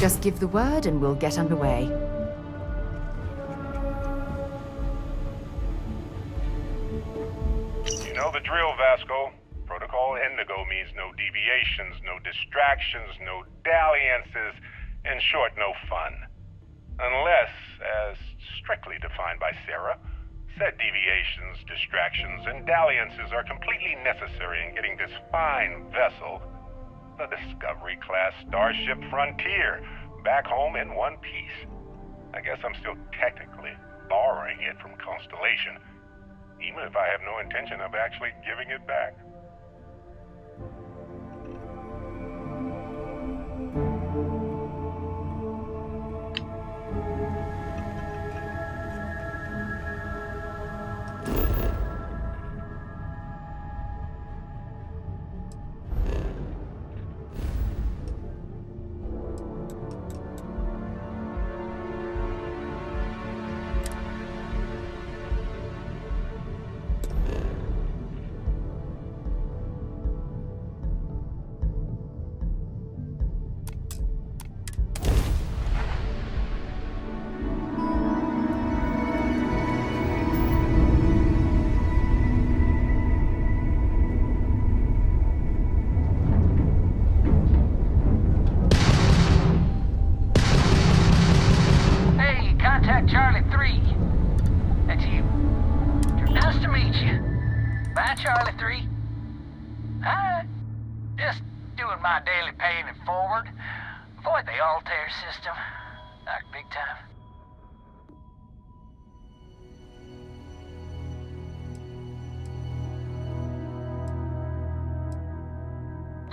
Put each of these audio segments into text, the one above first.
Just give the word and we'll get underway. You know the drill, Vasco. Protocol Indigo means no deviations, no distractions, no dalliances, in short, no fun. Unless, as strictly defined by Sarah, said deviations, distractions, and dalliances are completely necessary in getting this fine vessel, the Discovery-class Starship Frontier, back home in one piece. I guess I'm still technically borrowing it from Constellation, even if I have no intention of actually giving it back. Charlie 3. That's you. Nice to meet you. Bye, Charlie 3. Hi. Just doing my daily paying it forward. Avoid the Altair system. Like big time.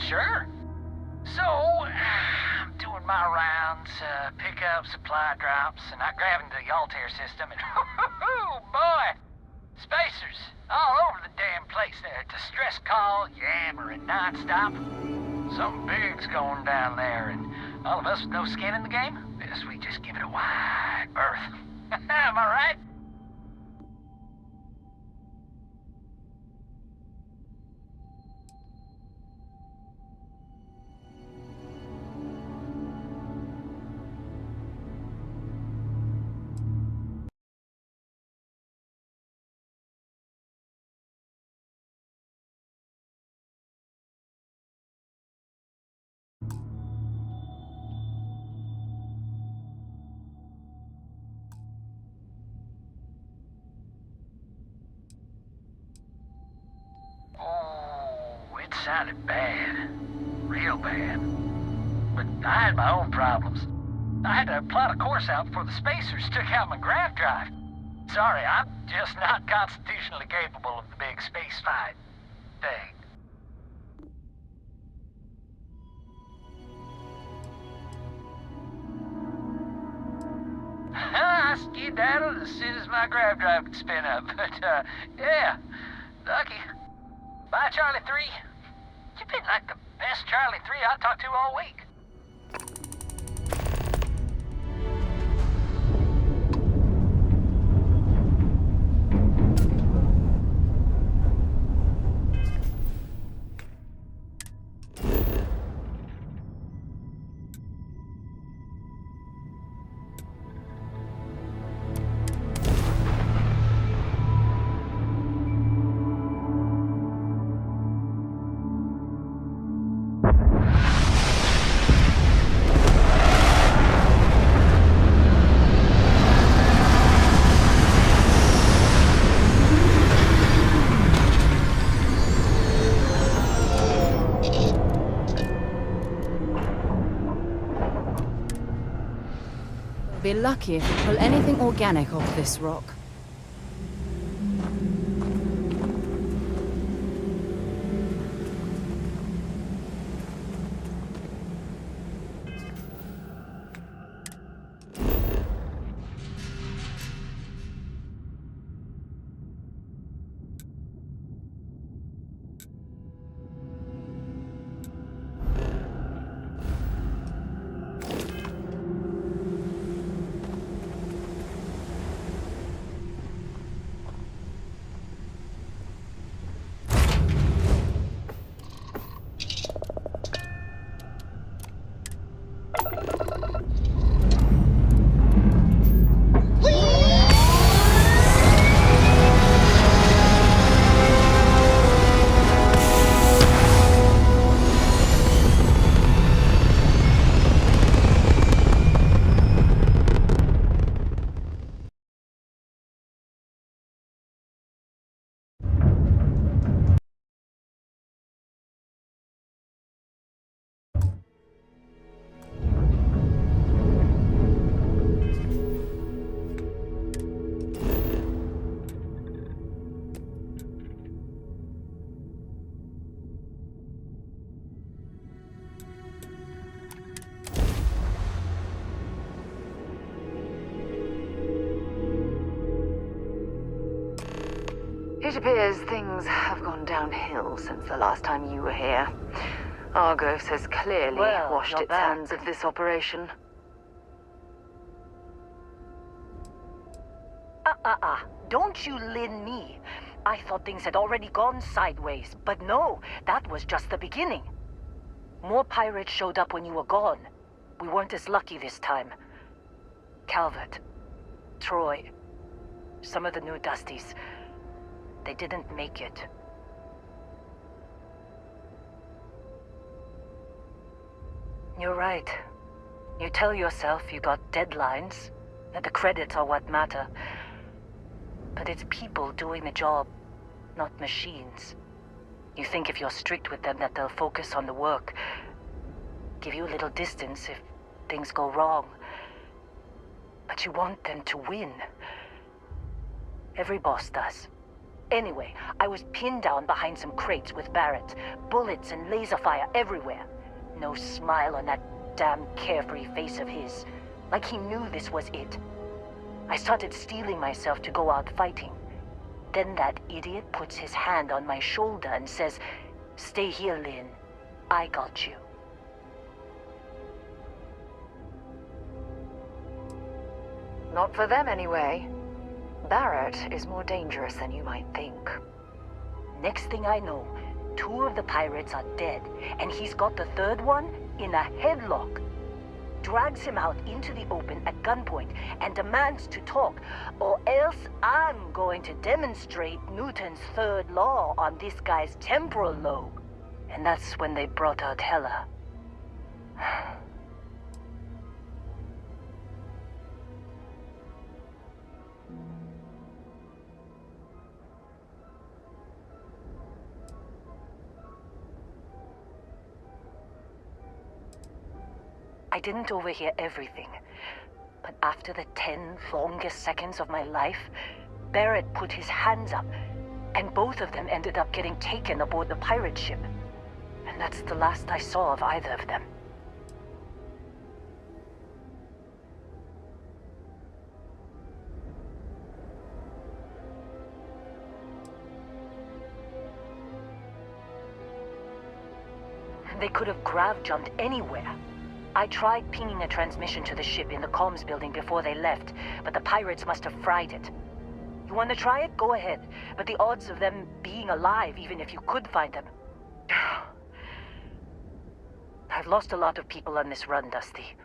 Sure. So, I'm doing my rounds, pick up supply drops, and I grab into the Altair system, and oh boy! Spacers all over the damn place there. Distress call, yammering nonstop. Something big's going down there, and all of us with no skin in the game, yes, we just give it a wide berth. Am I right? Oh, it sounded bad. Real bad. But I had my own problems. I had to plot a course out before the spacers took out my grav drive. Sorry, I'm just not constitutionally capable of the big space fight thing. I skedaddled as soon as my grav drive could spin up, but, yeah, lucky. Bye, Charlie 3. You've been like the best Charlie 3 I talked to all week. Be lucky if you pull anything organic off this rock. It appears things have gone downhill since the last time you were here. Argos has clearly washed its hands of this operation. Don't you lin me. I thought things had already gone sideways, but no, that was just the beginning. More pirates showed up when you were gone. We weren't as lucky this time. Calvert, Troy, some of the new Dusties, they didn't make it. You're right. You tell yourself you got deadlines, that the credits are what matter. But it's people doing the job, not machines. You think if you're strict with them that they'll focus on the work, give you a little distance if things go wrong. But you want them to win. Every boss does. Anyway, I was pinned down behind some crates with Barrett. Bullets and laser fire everywhere. No smile on that damn carefree face of his. Like he knew this was it. I started steeling myself to go out fighting. Then that idiot puts his hand on my shoulder and says, "Stay here, Lynn. I got you." Not for them, anyway. Barrett is more dangerous than you might think. Next thing I know, 2 of the pirates are dead, and he's got the 3rd one in a headlock. Drags him out into the open at gunpoint and demands to talk, or else I'm going to demonstrate Newton's 3rd law on this guy's temporal lobe. And that's when they brought out Hela. I didn't overhear everything, but after the 10 longest seconds of my life, Barrett put his hands up, and both of them ended up getting taken aboard the pirate ship. And that's the last I saw of either of them. They could have grav-jumped anywhere. I tried pinging a transmission to the ship in the comms building before they left, but the pirates must have fried it. You want to try it? Go ahead. But the odds of them being alive, even if you could find them... I've lost a lot of people on this run, Dusty.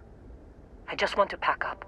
I just want to pack up.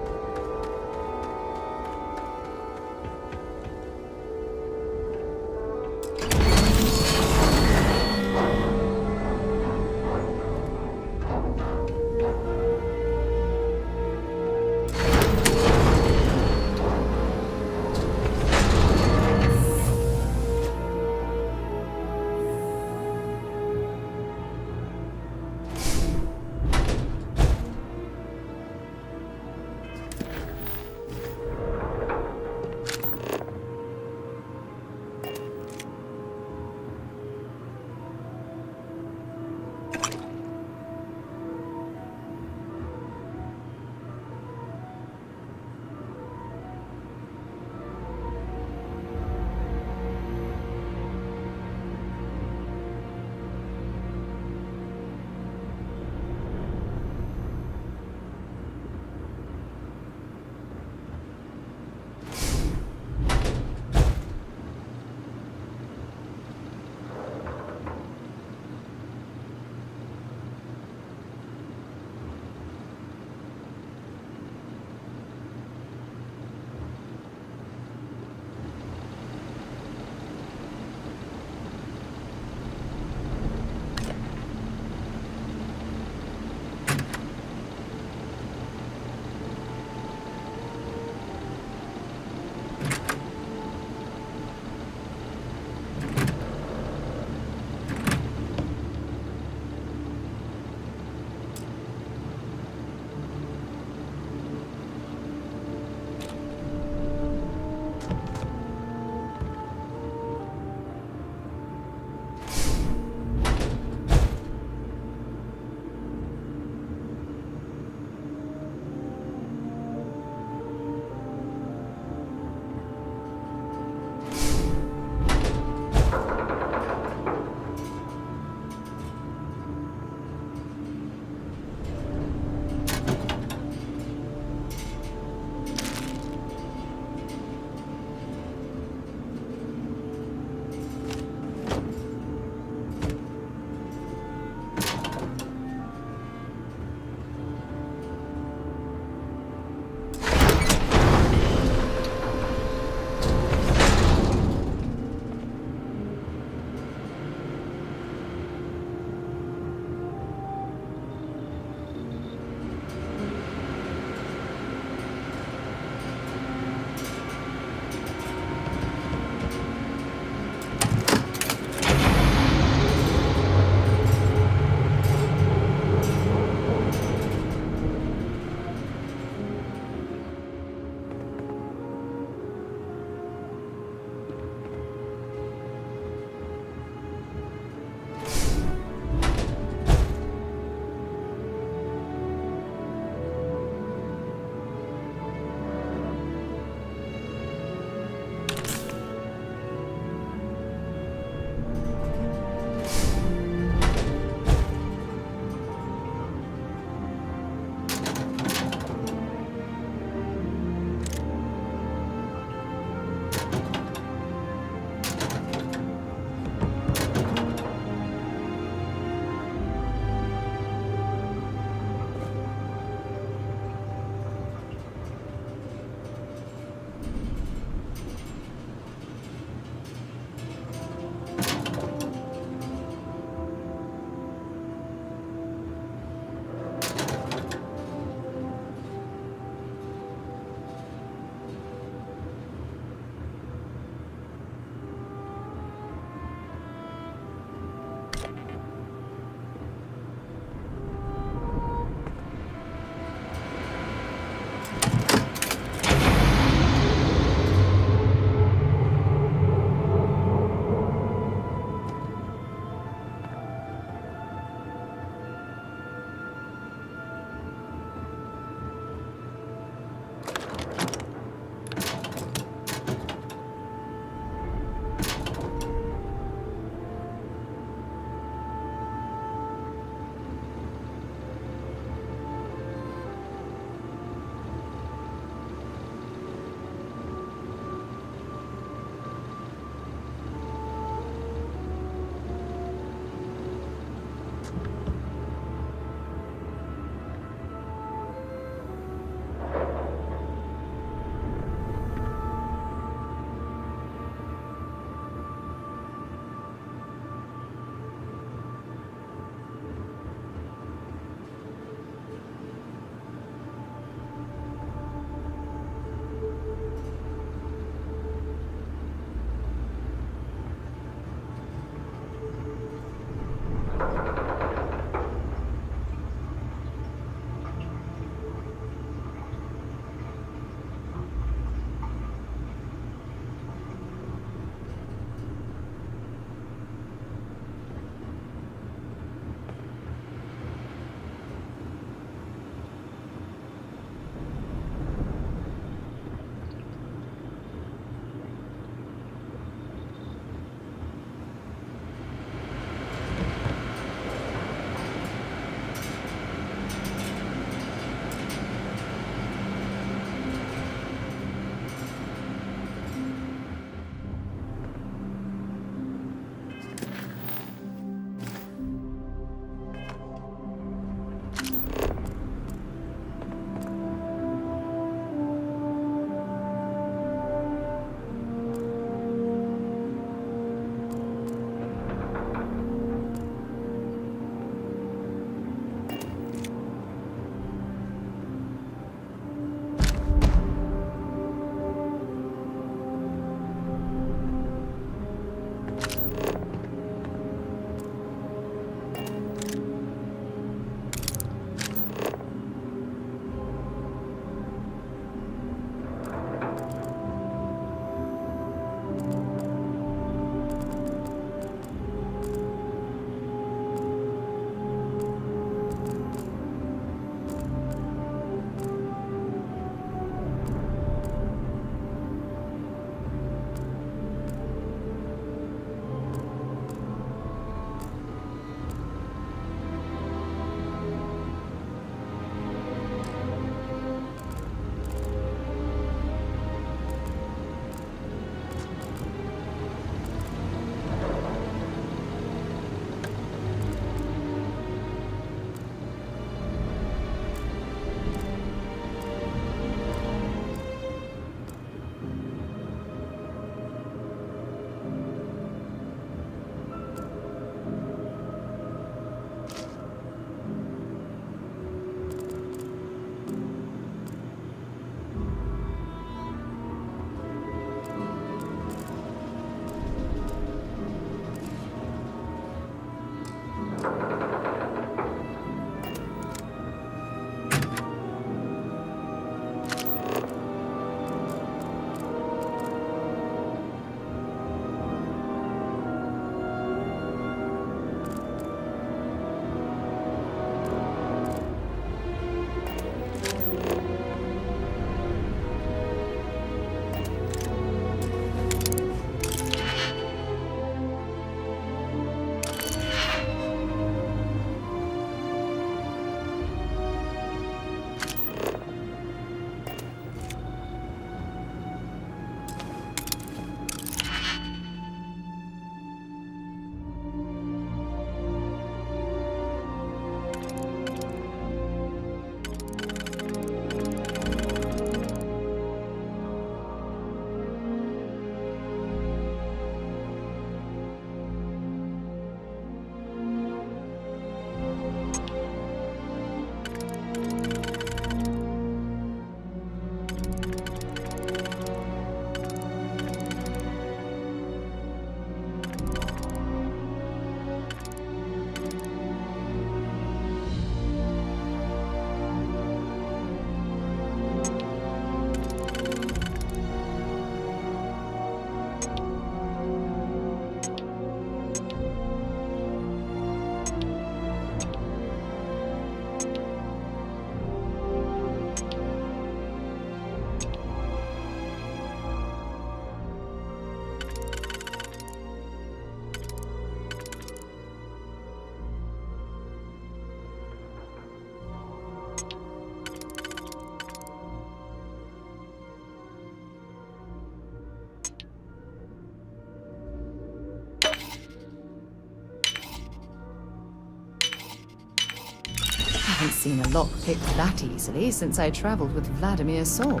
haven't seen a lock picked that easily since I traveled with Vladimir's soul.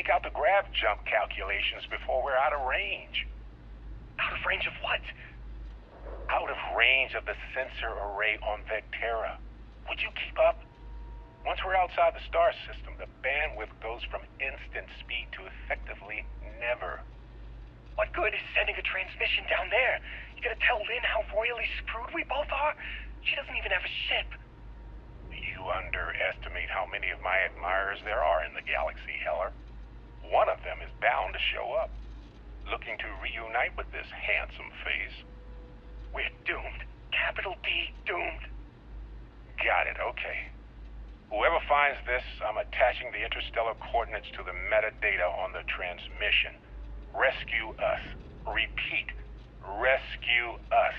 make out the grav jump calculations before we're out of range. Out of range of what? Out of range of the sensor array on Vectera. Would you keep up? Once we're outside the star system, the bandwidth goes from instant speed to effectively never. What good is sending a transmission down there? You gonna tell Lynn how royally screwed we both are? She doesn't even have a ship. You underestimate how many of my admirers there are in the galaxy, Heller. one of them is bound to show up, looking to reunite with this handsome face. We're doomed. Capital D doomed. Got it, okay. Whoever finds this, I'm attaching the interstellar coordinates to the metadata on the transmission. Rescue us. Repeat. Rescue us.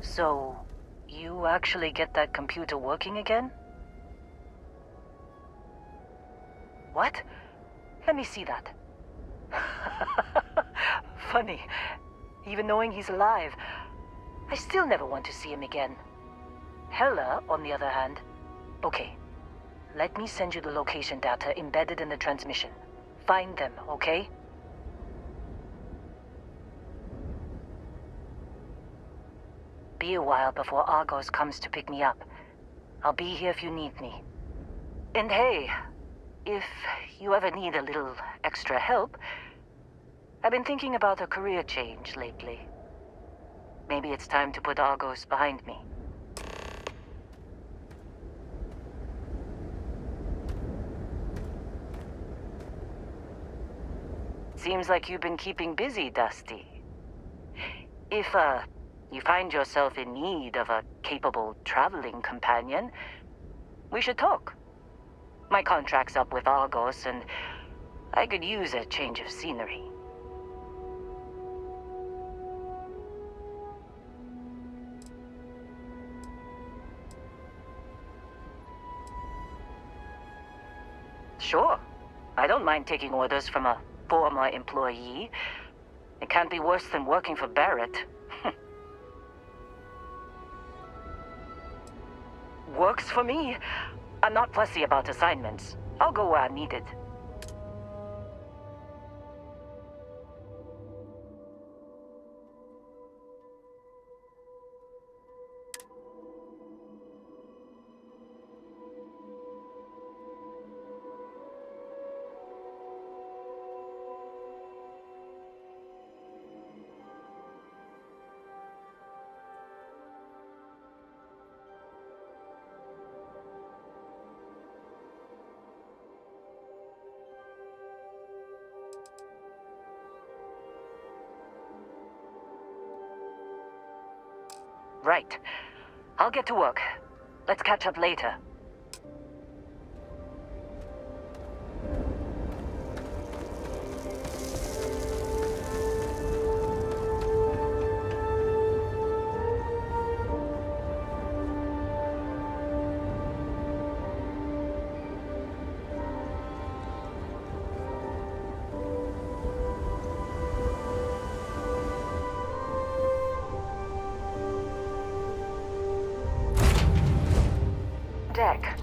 So, you actually get that computer working again? What? Let me see that. Funny. Even knowing he's alive, I still never want to see him again. Hella, on the other hand. Okay. Let me send you the location data embedded in the transmission. Find them, okay? Be a while before Argos comes to pick me up. I'll be here if you need me. And hey, if you ever need a little extra help, I've been thinking about a career change lately. Maybe it's time to put Argos behind me. Seems like you've been keeping busy, Dusty. If, you find yourself in need of a capable traveling companion, we should talk. My contract's up with Argos, and I could use a change of scenery. Sure. I don't mind taking orders from a former employee. It can't be worse than working for Barrett. Works for me. I'm not fussy about assignments. I'll go where I'm needed. Right. I'll get to work. Let's catch up later. Deck.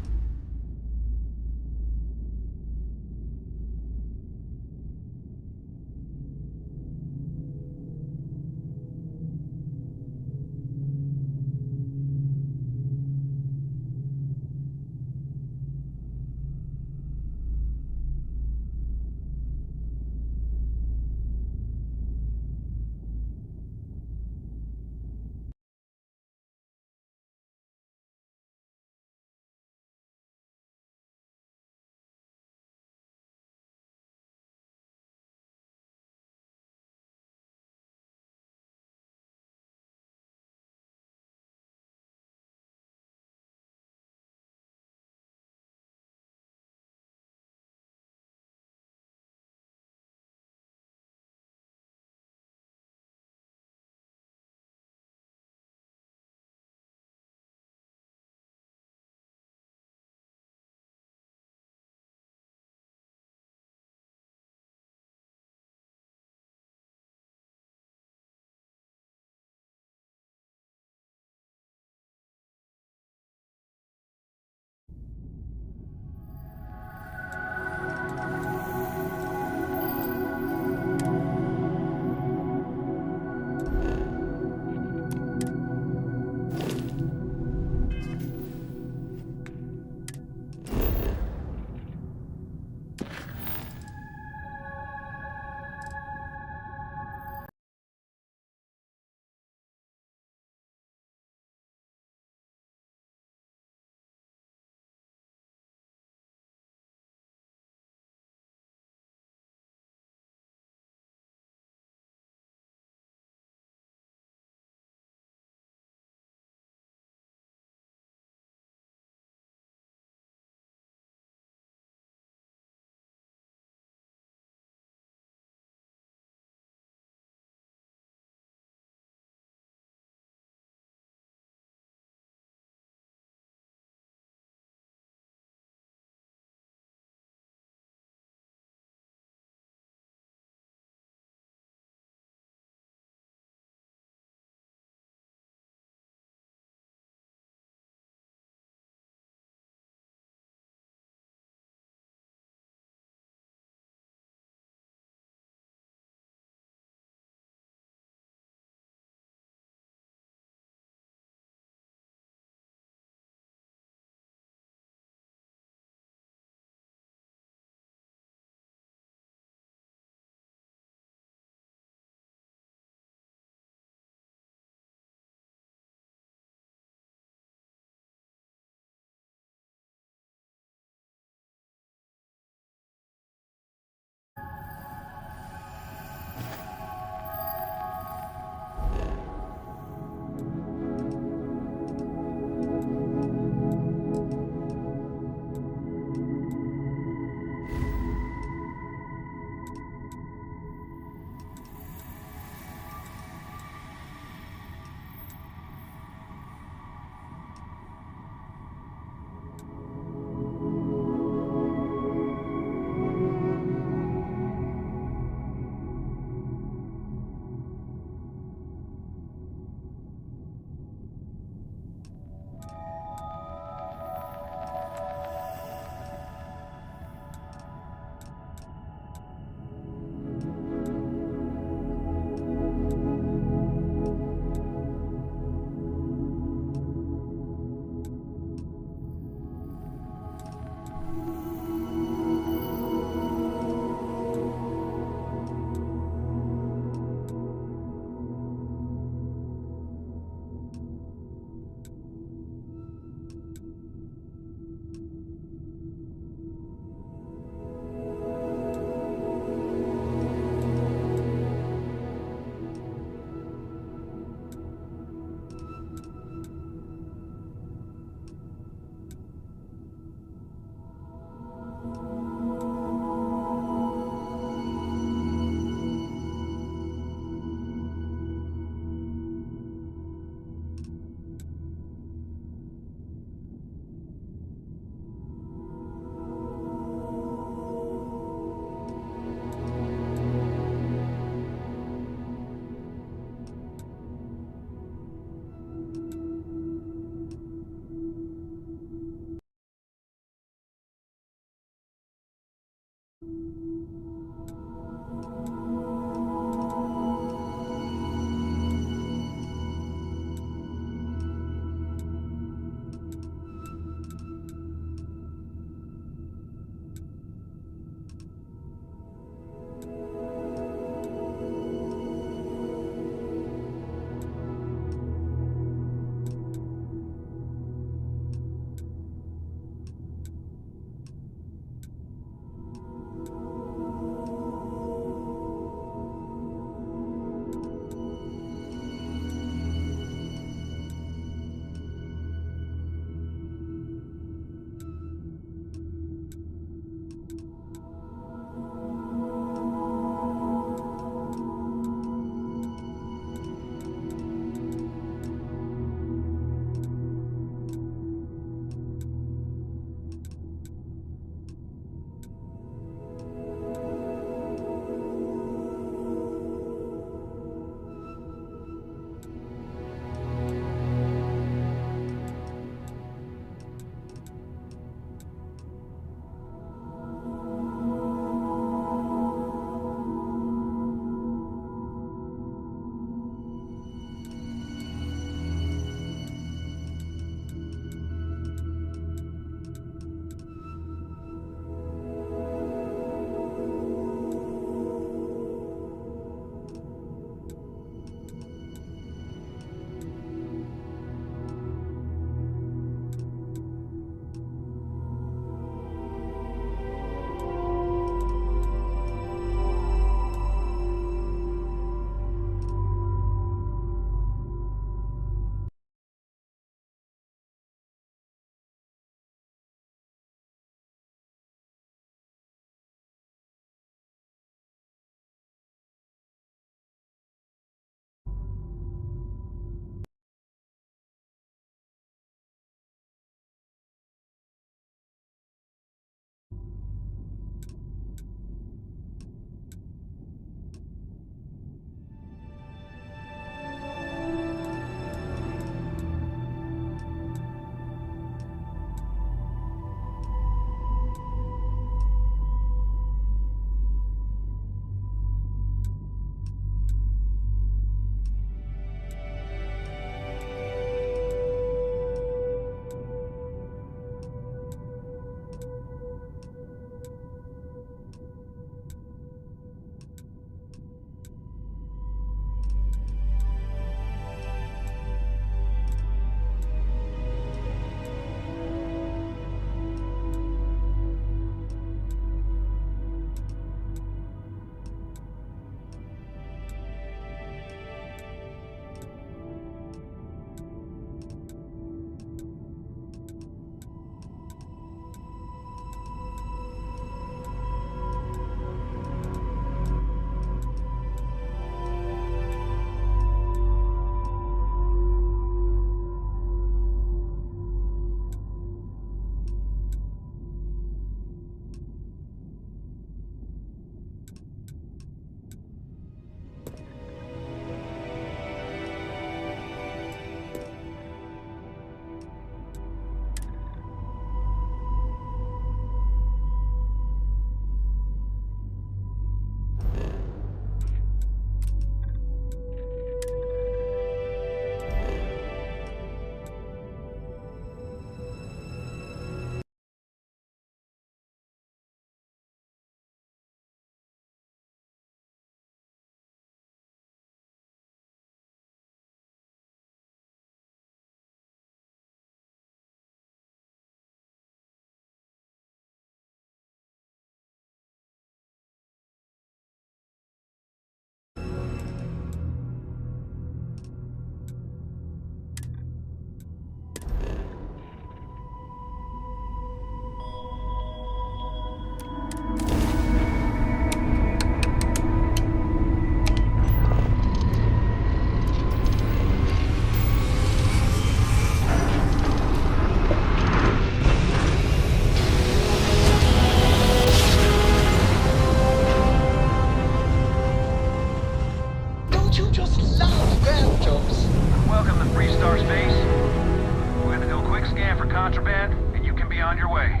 you just love bathtubs? Welcome to Freestar Space. We're gonna do a quick scan for contraband, and you can be on your way.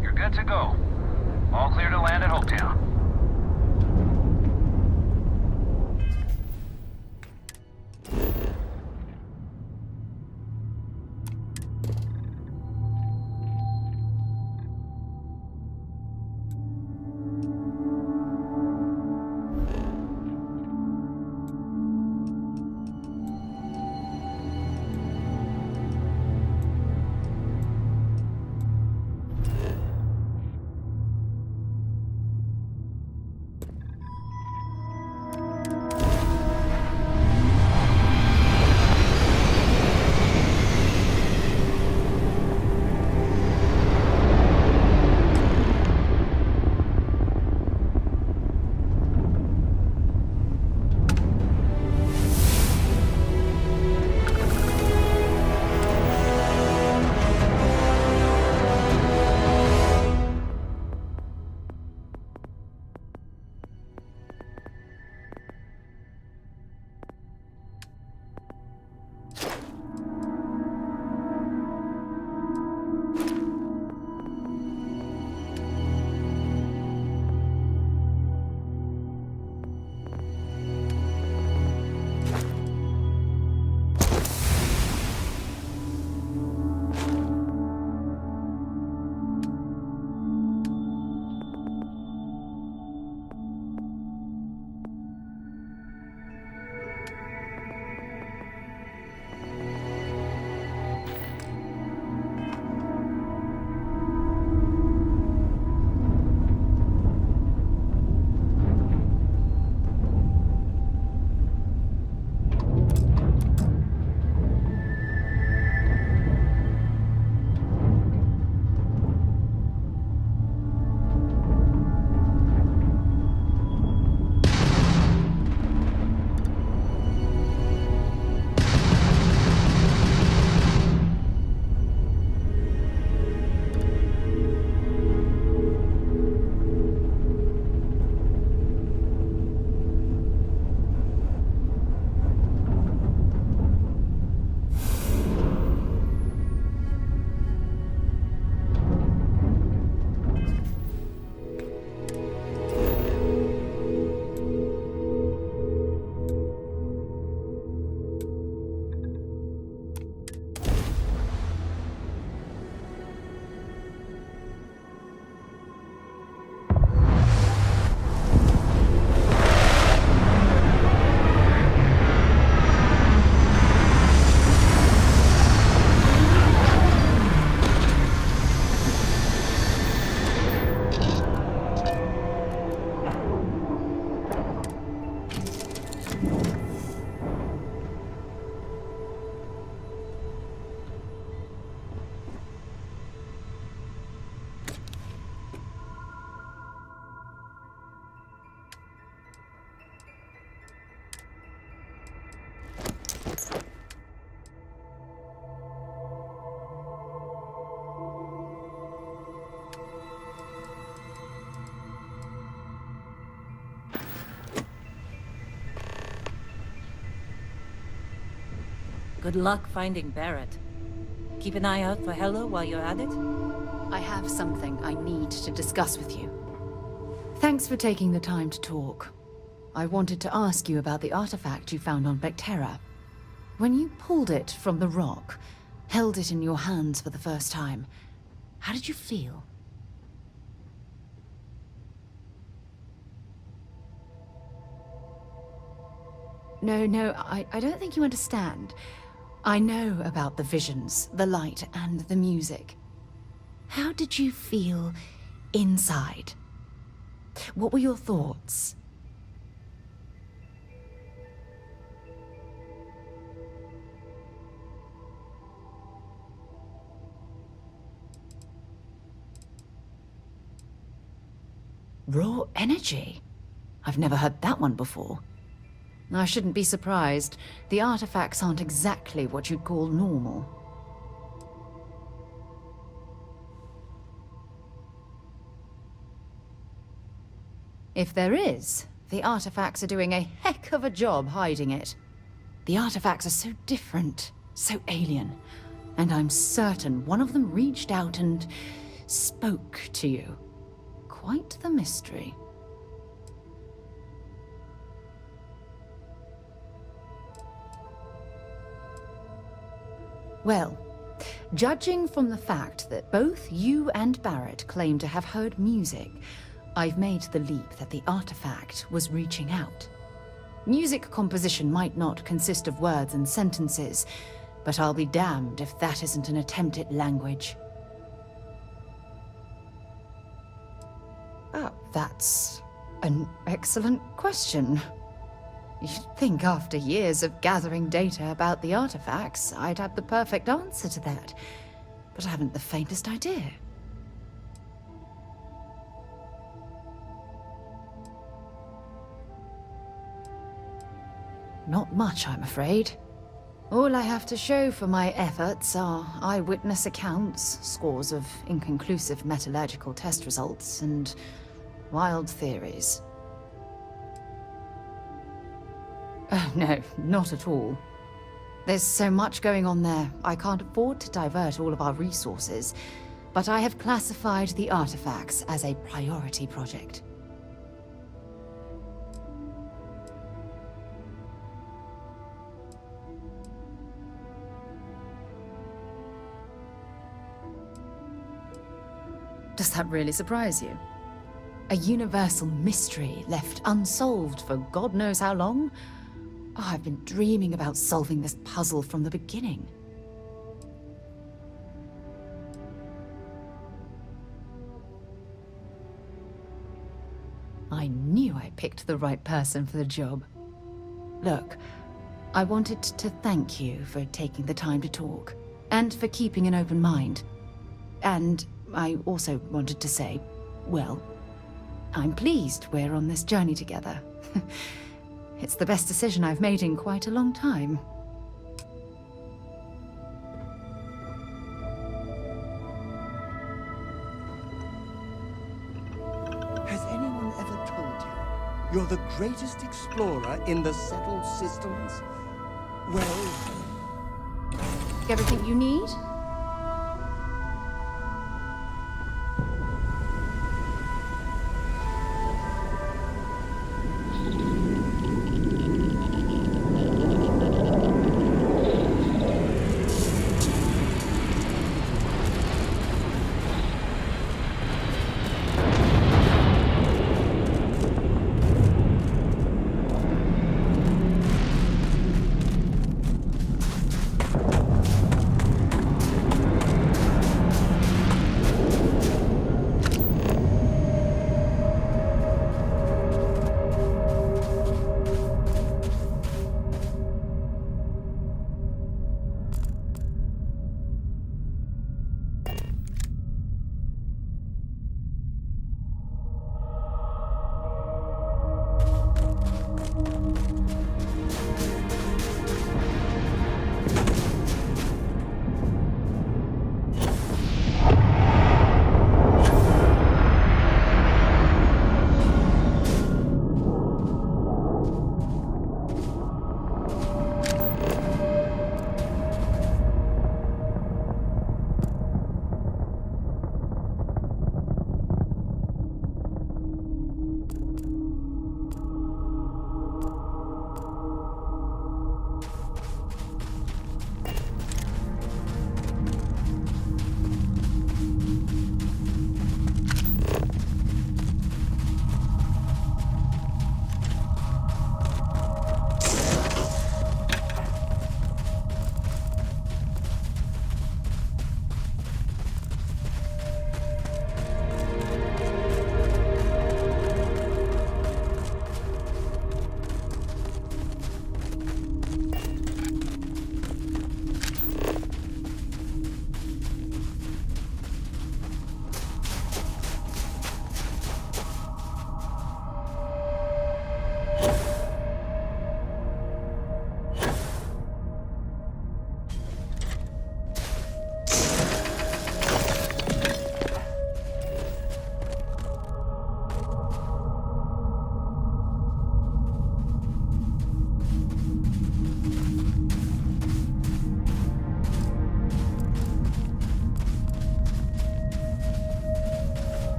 You're good to go. All clear to land at Hopetown. Good luck finding Barrett. Keep an eye out for Hella while you're at it. I have something I need to discuss with you. Thanks for taking the time to talk. I wanted to ask you about the artifact you found on Vectera. When you pulled it from the rock, held it in your hands for the first time, how did you feel? No, I don't think you understand. I know about the visions, the light, and the music. How did you feel inside? What were your thoughts? Raw energy? I've never heard that one before. I shouldn't be surprised. The artifacts aren't exactly what you'd call normal. If there is, the artifacts are doing a heck of a job hiding it. The artifacts are so different, so alien, and I'm certain one of them reached out and spoke to you. Quite the mystery. Well, judging from the fact that both you and Barrett claim to have heard music, I've made the leap that the artifact was reaching out. Music composition might not consist of words and sentences, but I'll be damned if that isn't an attempt at language. Oh, that's an excellent question. You'd think after years of gathering data about the artifacts, I'd have the perfect answer to that, but I haven't the faintest idea. Not much, I'm afraid. All I have to show for my efforts are eyewitness accounts, scores of inconclusive metallurgical test results, and wild theories. Oh, no, not at all. There's so much going on there, I can't afford to divert all of our resources, but I have classified the artifacts as a priority project. Does that really surprise you? A universal mystery left unsolved for God knows how long? Oh, I've been dreaming about solving this puzzle from the beginning. I knew I picked the right person for the job. Look, I wanted to thank you for taking the time to talk, and for keeping an open mind. And I also wanted to say, well, I'm pleased we're on this journey together. It's the best decision I've made in quite a long time. Has anyone ever told you you're the greatest explorer in the settled systems? Well... Everything you need?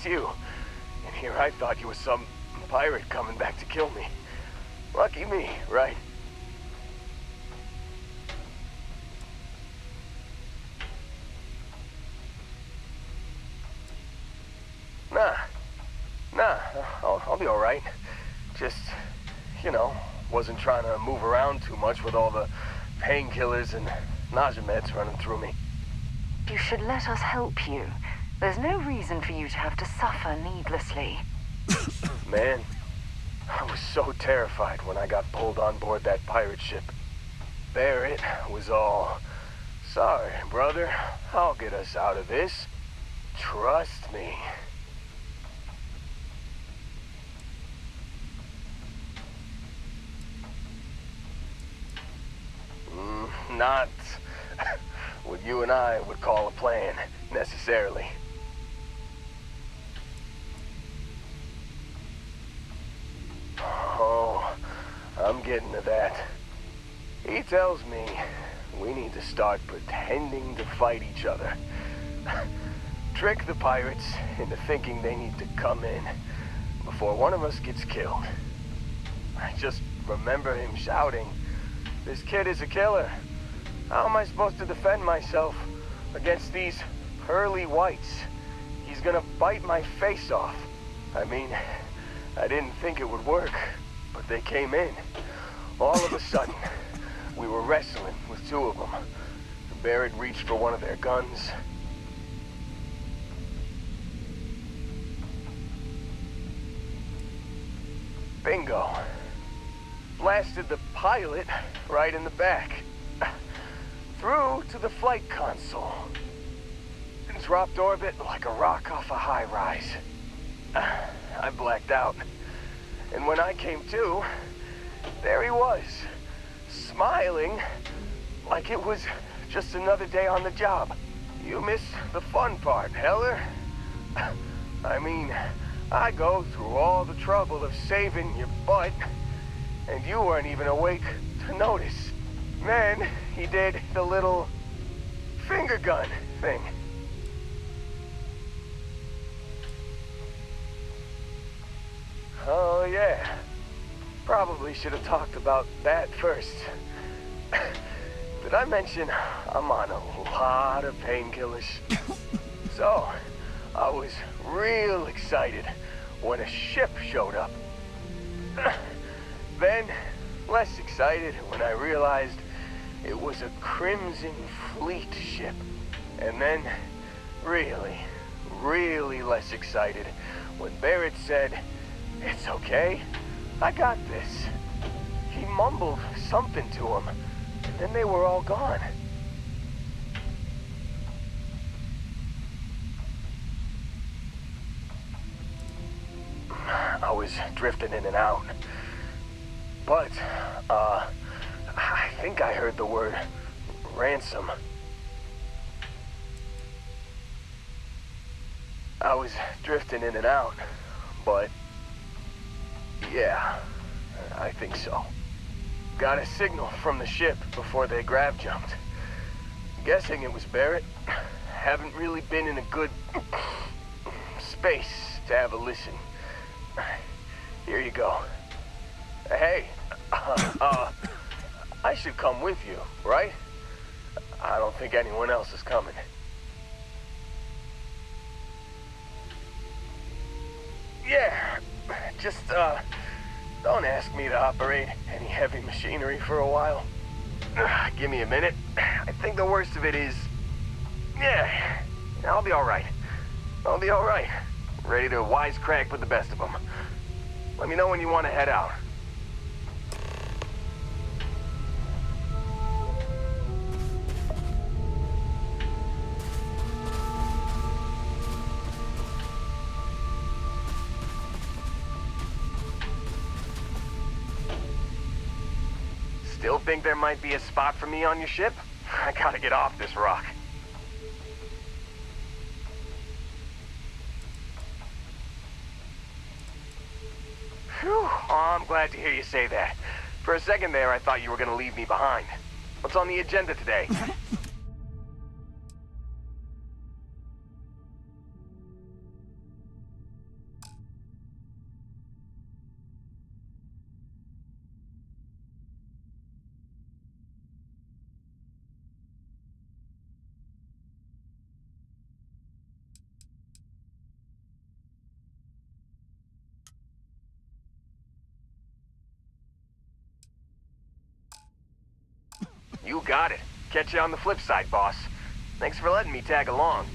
you. And here I thought you were some pirate coming back to kill me. Lucky me, right? Nah, I'll be alright. Just, you know, wasn't trying to move around too much with all the painkillers and nausea meds running through me. You should let us help you. There's no reason for you to have to suffer needlessly. Man, I was so terrified when I got pulled on board that pirate ship. Barrett was all, "Sorry, brother, I'll get us out of this. Trust me." Not what you and I would call a plan, necessarily. Oh, I'm getting to that. He tells me we need to start pretending to fight each other. Trick the pirates into thinking they need to come in before one of us gets killed. I just remember him shouting, "This kid is a killer. How am I supposed to defend myself against these pearly whites? He's gonna bite my face off." I mean, I didn't think it would work, but they came in. All of a sudden, we were wrestling with two of them. Barrett reached for one of their guns. Bingo. Blasted the pilot right in the back. Through to the flight console. And dropped orbit like a rock off a high rise. I blacked out. And when I came to, there he was. Smiling like it was just another day on the job. You missed the fun part, Heller. I mean, I go through all the trouble of saving your butt, and you weren't even awake to notice. Then he did the little finger gun thing. Oh yeah, probably should have talked about that first. Did I mention I'm on a lot of painkillers? So, I was real excited when a ship showed up. Then, less excited when I realized it was a Crimson Fleet ship. And then, really less excited when Barrett said, "It's okay, I got this." He mumbled something to him, and then they were all gone. I was drifting in and out. But, I think I heard the word ransom. I was drifting in and out, but yeah, I think so. Got a signal from the ship before they grav jumped. Guessing it was Barrett. Haven't really been in a good space to have a listen. Here you go. Hey, I should come with you, right? I don't think anyone else is coming. Yeah, just, don't ask me to operate any heavy machinery for a while. Give me a minute. I think the worst of it is... Yeah, I'll be alright. I'll be alright. Ready to wisecrack with the best of them. Let me know when you want to head out. Still think there might be a spot for me on your ship? I gotta get off this rock. Whew, oh, I'm glad to hear you say that. For a second there, I thought you were gonna leave me behind. What's on the agenda today? You got it. Catch you on the flip side, boss. Thanks for letting me tag along.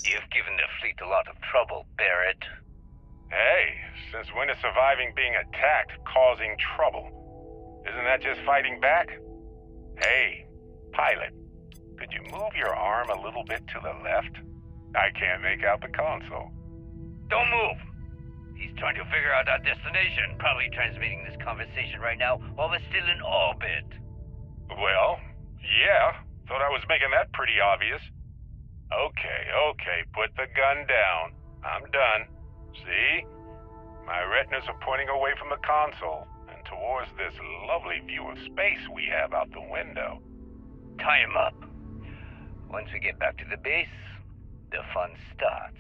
You've given the fleet a lot of trouble, Barrett. Hey, since when is surviving being attacked causing trouble? Isn't that just fighting back? Hey, pilot, could you move your arm a little bit to the left? I can't make out the console. Don't move! He's trying to figure out our destination. Probably transmitting this conversation right now while we're still in orbit. Well, yeah. Thought I was making that pretty obvious. Okay, put the gun down. I'm done. See? My retinas are pointing away from the console and towards this lovely view of space we have out the window. Tie him up. Once we get back to the base, the fun starts.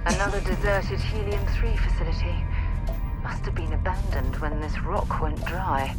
Another deserted Helium-3 facility. Must have been abandoned when this rock went dry.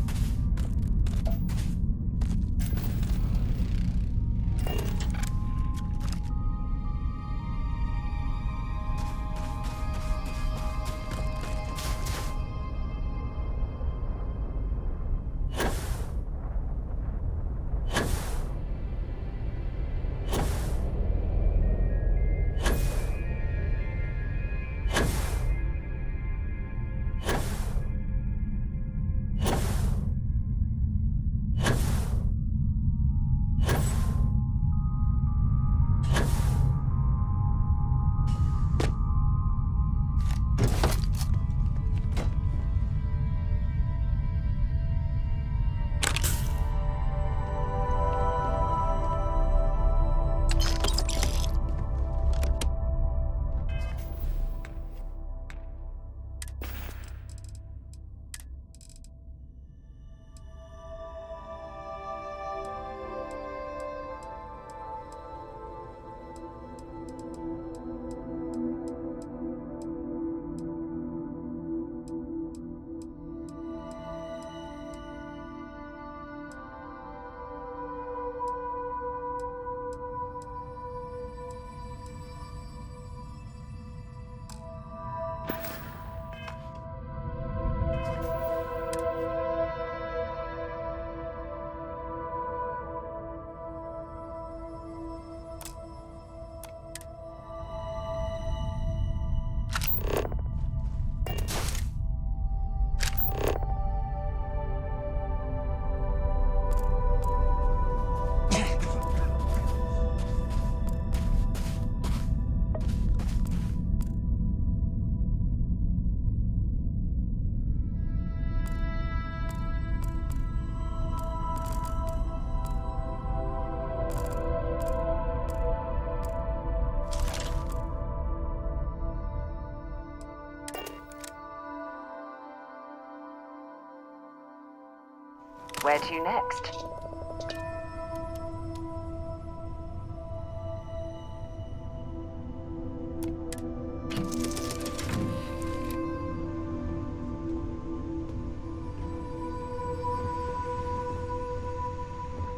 Where to next?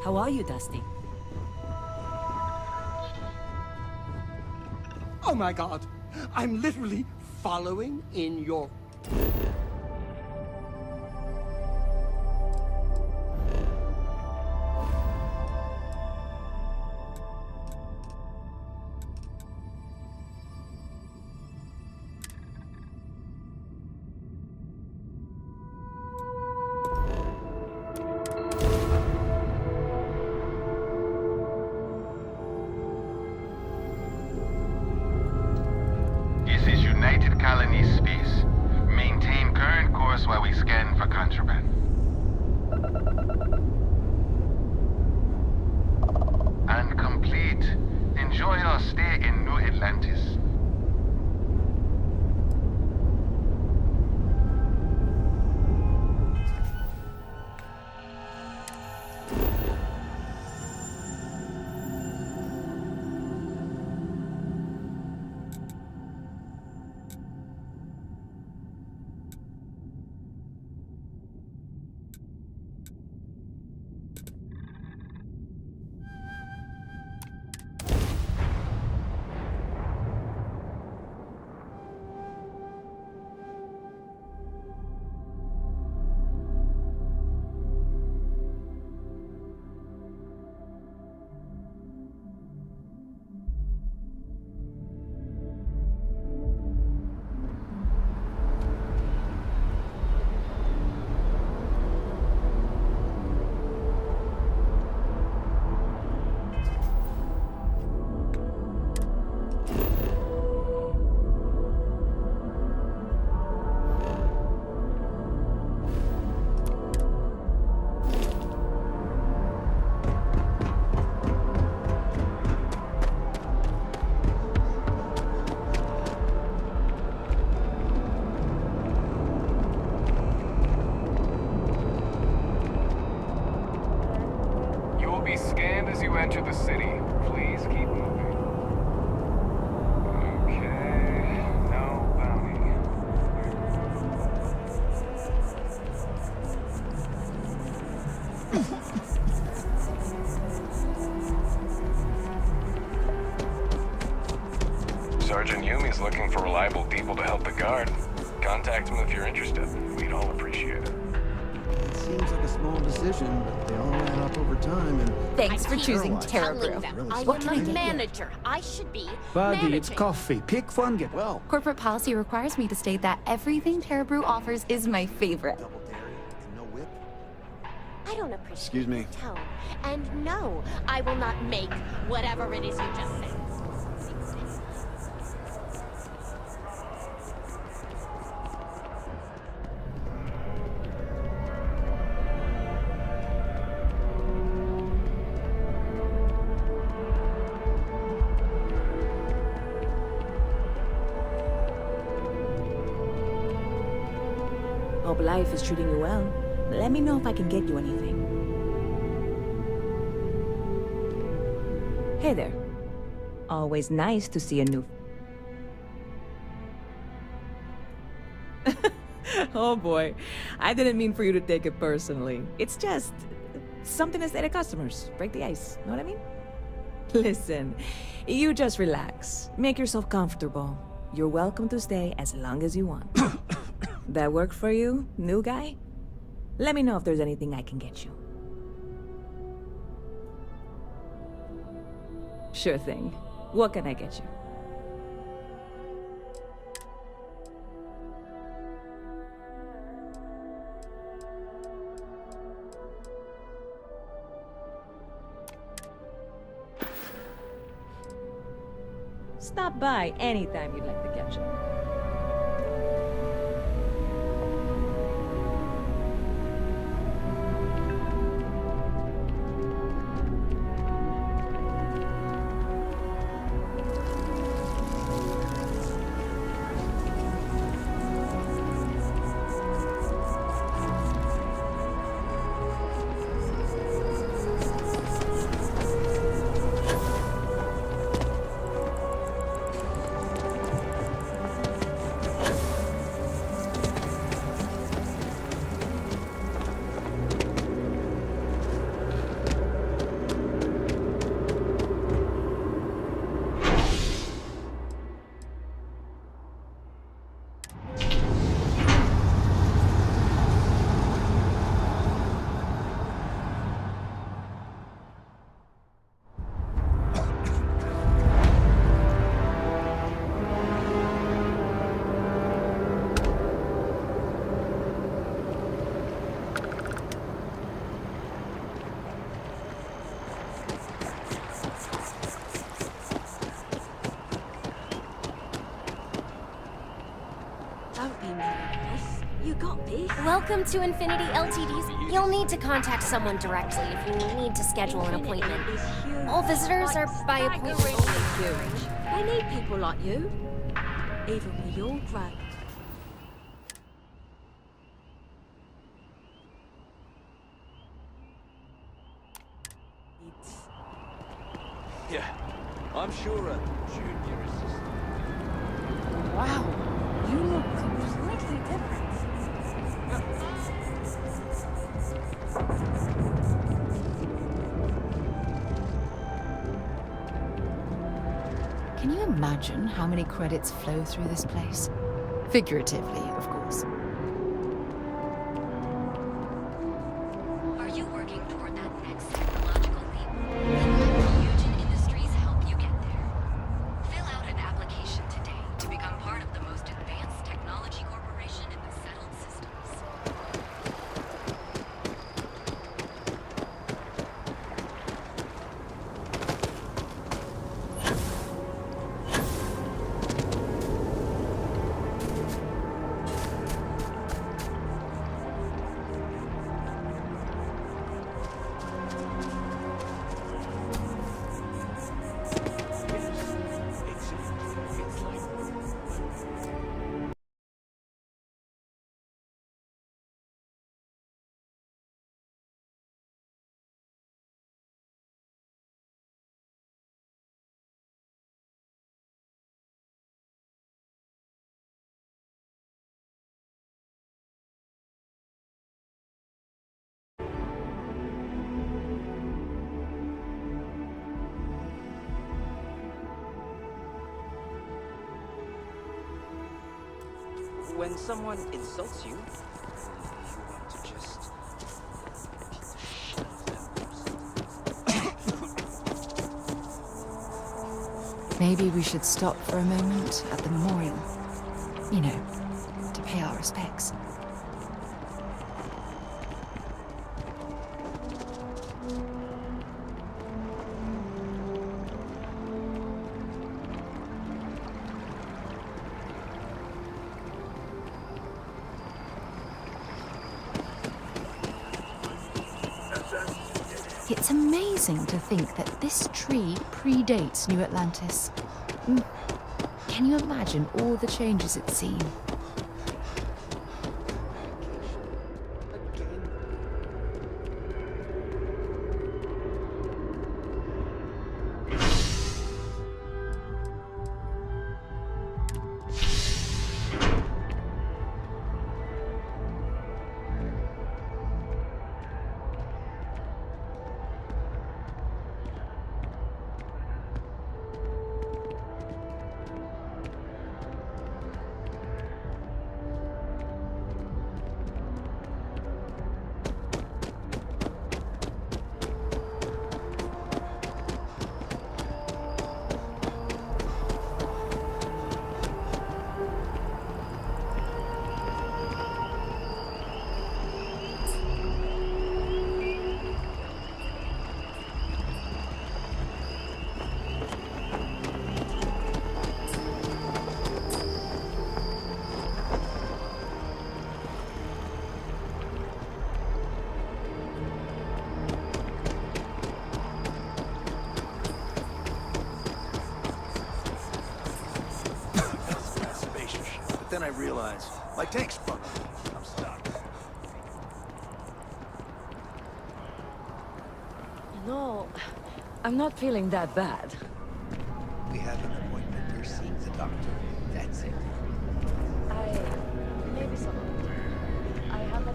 How are you, Dusty? Oh my god! I'm literally following in your... This is United Colonies space. Maintain current course while we scan for contraband. And complete. Enjoy your stay in New Atlantis. Scanned as you enter the city. Please keep moving. Okay, no bounty. Sergeant Yumi's looking for reliable people to help the guard. Contact him if you're interested. We'd all appreciate it. It seems like a small decision, but they all add up over time and... Thanks for choosing Terra Brew. What I'm a manager. I should be Buddy, managing. it's coffee. Pick one, get well. Corporate policy requires me to state that everything Terra Brew offers is my favorite. Double dairy and no whip. I don't appreciate Excuse me. the tone. And no, I will not make whatever it is you just said. Hope life is treating you well. Let me know if I can get you anything. Hey there. Always nice to see a new... Oh boy, I didn't mean for you to take it personally. It's just something to say to customers. Break the ice, know what I mean? Listen, you just relax. Make yourself comfortable. You're welcome to stay as long as you want. That work for you, new guy? Let me know if there's anything I can get you. Sure thing. What can I get you? Stop by anytime you'd like to catch up. Don't be nervous. You got this. Welcome to Infinity Ltd's. You'll need to contact someone directly if you need to schedule an appointment. All visitors are by appointment. Huge. They need people like you. Even with your growth. Yeah, I'm sure a junior assistant. Wow, you look completely different. Can you imagine how many credits flow through this place? Figuratively, of course. Are you working toward that next technological leap? Then let Fusion Industries help you get there. Fill out an application today to become part of the most advanced technology corporation in the settled systems. When someone insults you, you want to just... Maybe we should stop for a moment at the memorial. You know, to pay our respects. It's amazing to think that this tree predates New Atlantis. Can you imagine all the changes it's seen? Then I realized my tank's fucked. I'm stuck. No, I'm not feeling that bad. We have an appointment. You're seeing the doctor. That's it. Maybe so. I have a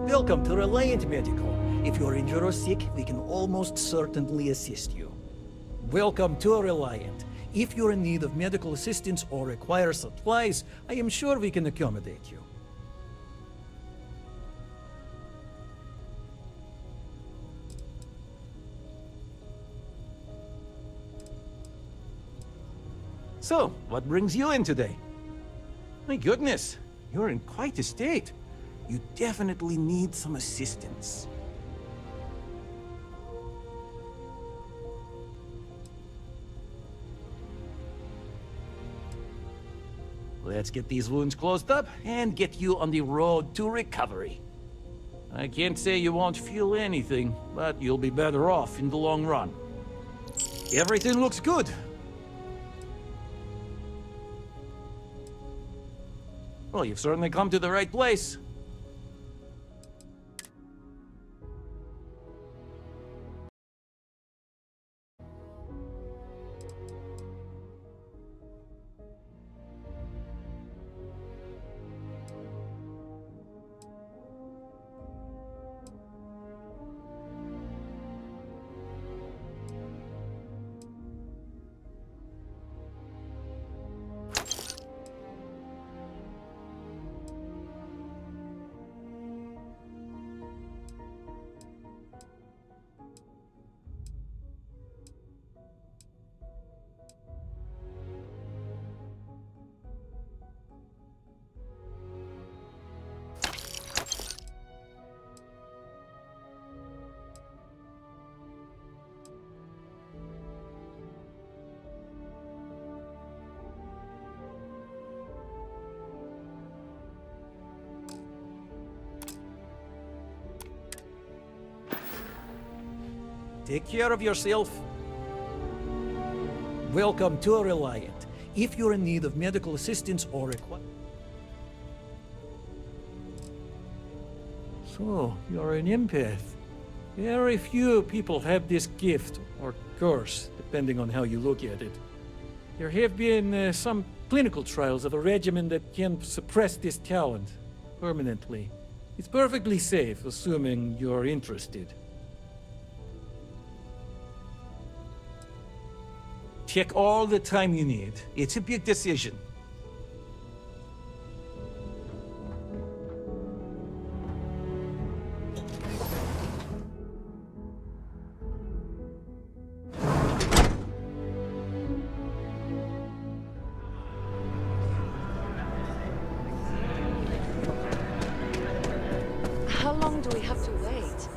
Welcome to Reliant Medical. If you're injured or sick, we can almost certainly assist you. Welcome to Reliant. If you're in need of medical assistance or require supplies, I am sure we can accommodate you. So, what brings you in today? My goodness, you're in quite a state. You definitely need some assistance. Let's get these wounds closed up and get you on the road to recovery. I can't say you won't feel anything, but you'll be better off in the long run. Everything looks good. Well, you've certainly come to the right place. Take care of yourself. Welcome to Reliant. If you're in need of medical assistance or require... So, you're an empath. Very few people have this gift, or curse, depending on how you look at it. There have been some clinical trials of a regimen that can suppress this talent permanently. It's perfectly safe, assuming you're interested. Take all the time you need. It's a big decision. How long do we have to wait?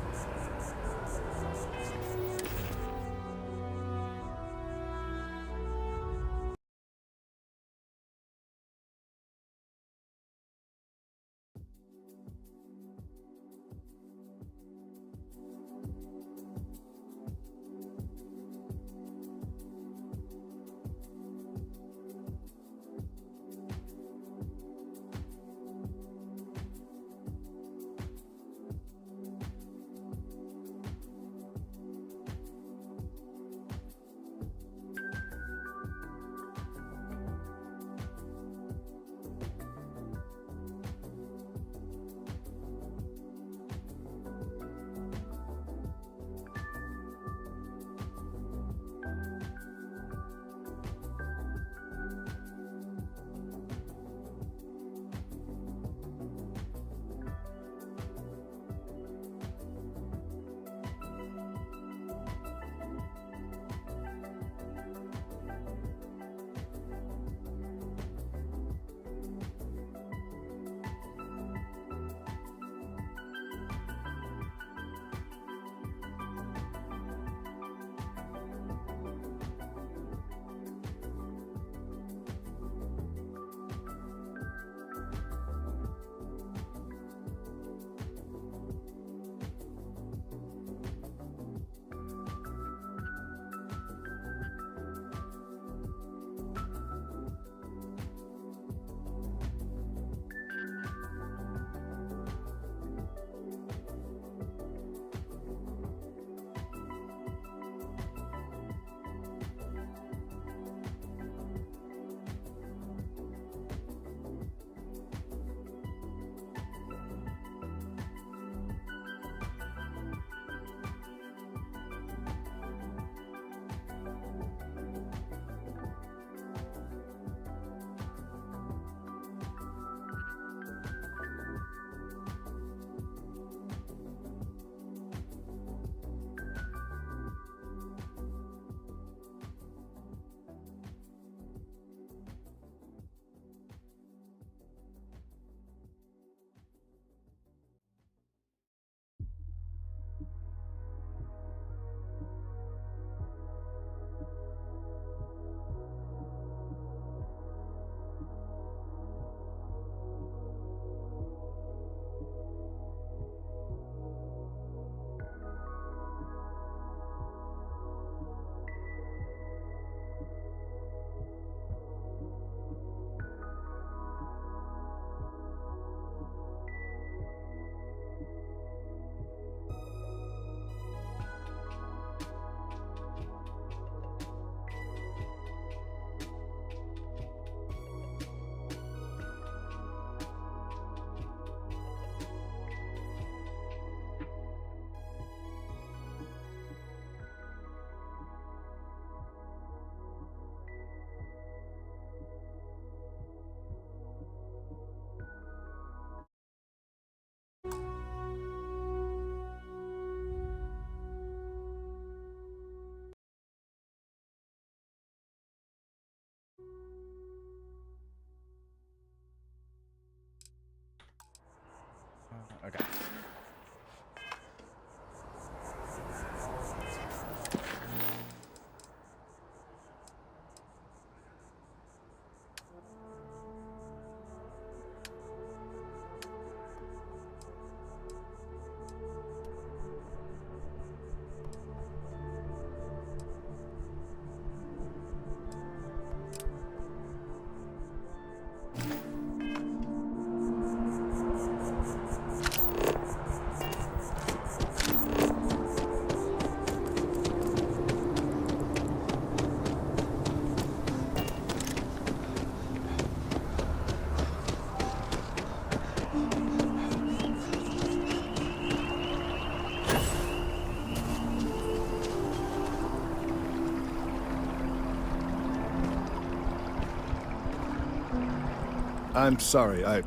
I'm sorry, I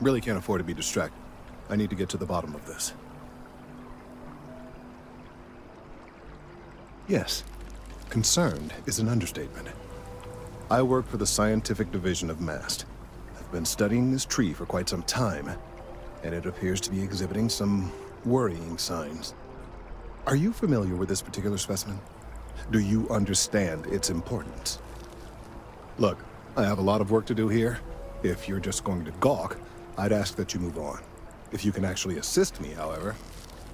really can't afford to be distracted. I need to get to the bottom of this. Yes, concerned is an understatement. I work for the scientific division of MAST. I've been studying this tree for quite some time, and it appears to be exhibiting some worrying signs. Are you familiar with this particular specimen? Do you understand its importance? Look, I have a lot of work to do here. If you're just going to gawk, I'd ask that you move on. If you can actually assist me, however,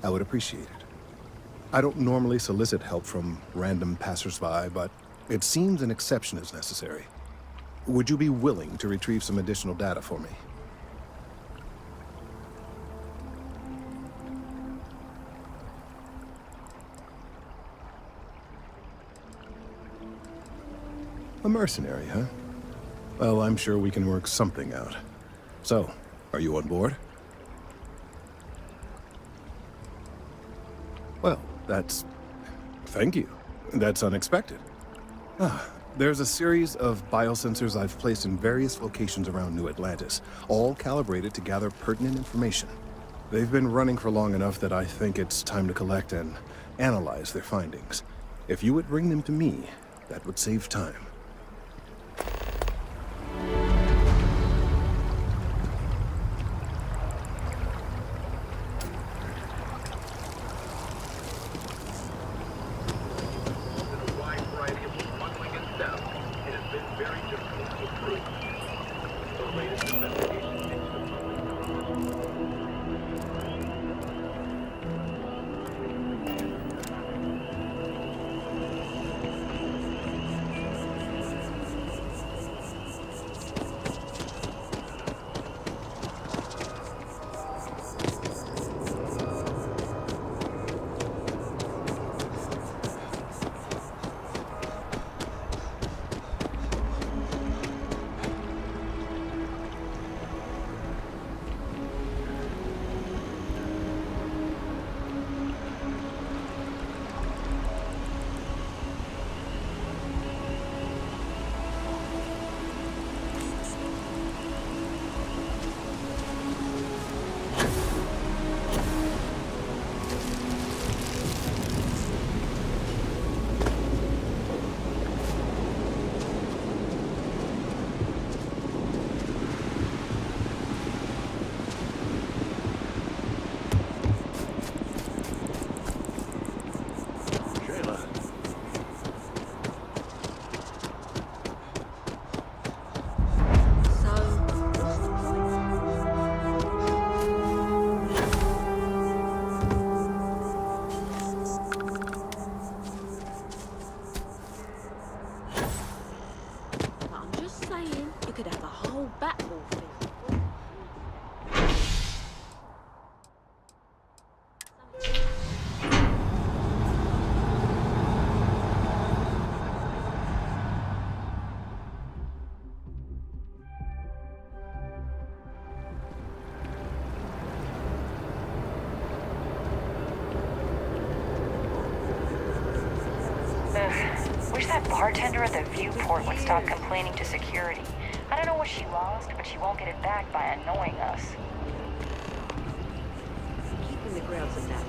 I would appreciate it. I don't normally solicit help from random passersby, but it seems an exception is necessary. Would you be willing to retrieve some additional data for me? A mercenary, huh? Well, I'm sure we can work something out. So, are you on board? Well, thank you. That's unexpected. There's a series of biosensors I've placed in various locations around New Atlantis, all calibrated to gather pertinent information. They've been running for long enough that I think it's time to collect and analyze their findings. If you would bring them to me, that would save time. Wish that bartender at the viewport would stop complaining to security. I don't know what she lost, but she won't get it back by annoying us. Keeping the grounds of that.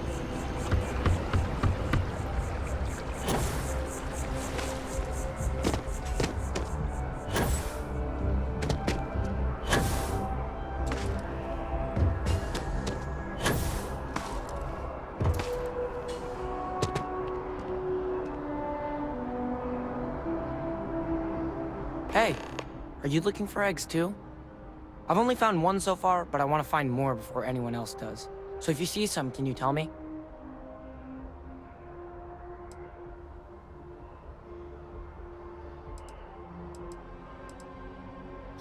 Hey, are you looking for eggs too? I've only found one so far, but I want to find more before anyone else does. So if you see some, can you tell me?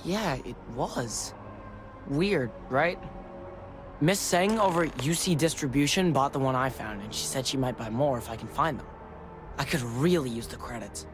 Yeah, it was. Weird, right? Miss Seng over at UC Distribution bought the one I found, and she said she might buy more if I can find them. I could really use the credits.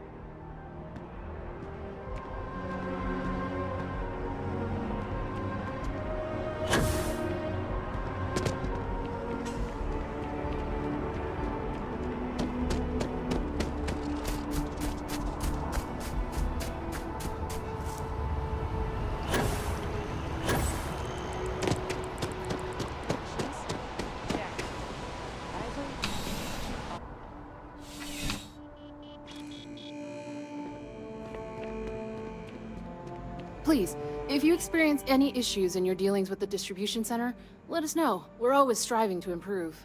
Please, if you experience any issues in your dealings with the distribution center, let us know. We're always striving to improve.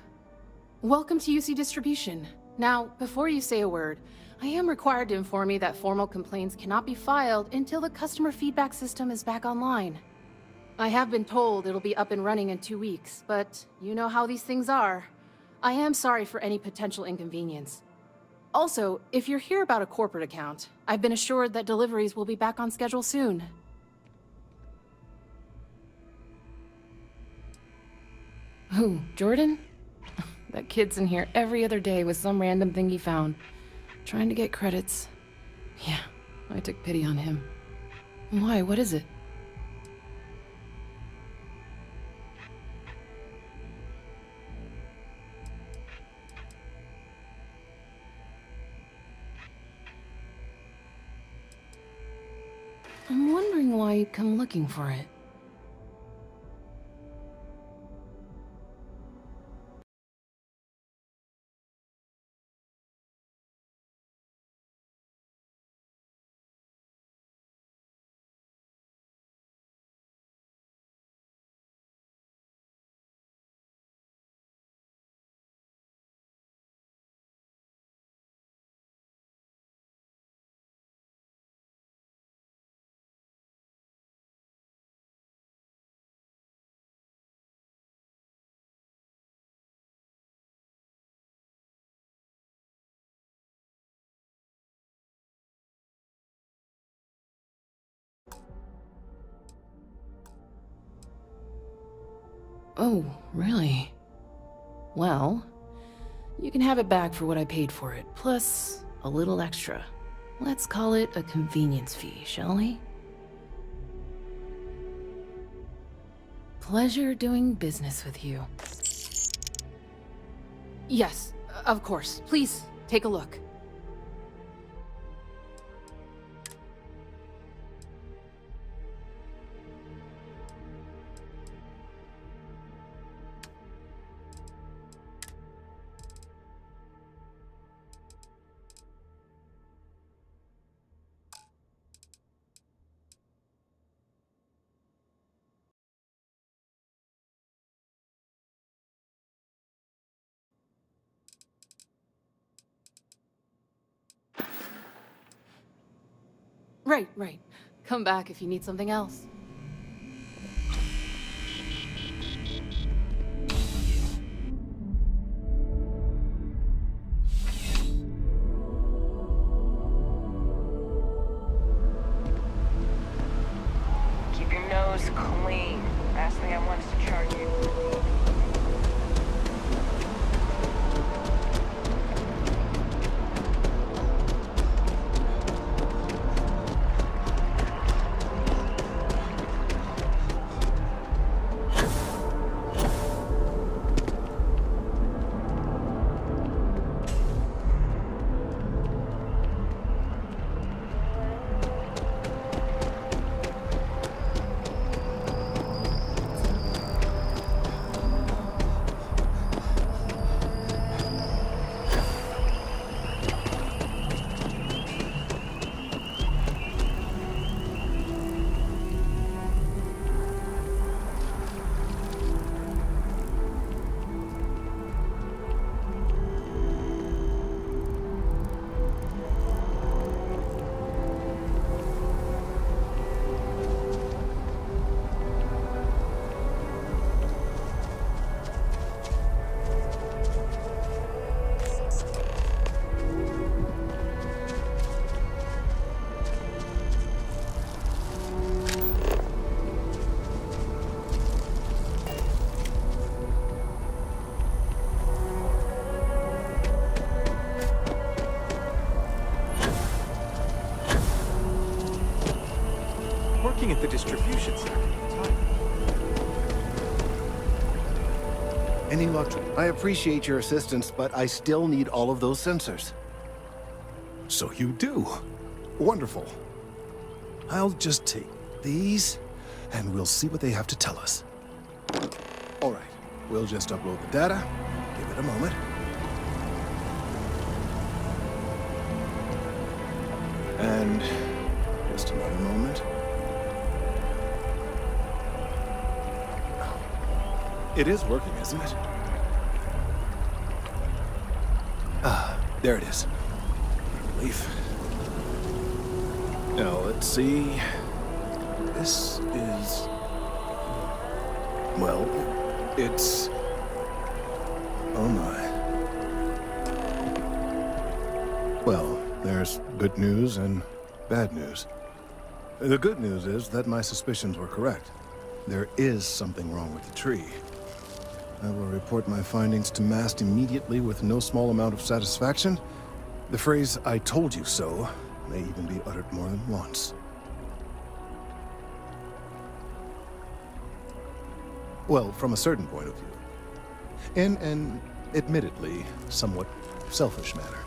Welcome to UC Distribution. Now, before you say a word, I am required to inform you that formal complaints cannot be filed until the customer feedback system is back online. I have been told it'll be up and running in 2 weeks, but you know how these things are. I am sorry for any potential inconvenience. Also, if you're here about a corporate account, I've been assured that deliveries will be back on schedule soon. Who, Jordan? That kid's in here every other day with some random thing he found, trying to get credits. Yeah, I took pity on him. Why, what is it? I'm wondering why you'd come looking for it. Oh, really? Well, you can have it back for what I paid for it, plus a little extra. Let's call it a convenience fee, shall we? Pleasure doing business with you. Yes, of course. Please, take a look. Right. Come back if you need something else. Keep your nose clean. Last thing I want is to charge you. Working at the distribution center. Any luck? I appreciate your assistance, but I still need all of those sensors. So you do. Wonderful. I'll just take these, and we'll see what they have to tell us. All right. We'll just upload the data. Give it a moment. And just another moment. It is working, isn't it? Ah, there it is. Relief. Now, let's see. This is... well, it's... oh my. Well, there's good news and bad news. The good news is that my suspicions were correct. There is something wrong with the tree. I will report my findings to MAST immediately with no small amount of satisfaction. The phrase, "I told you so," may even be uttered more than once. Well, from a certain point of view. In an, admittedly, somewhat selfish manner.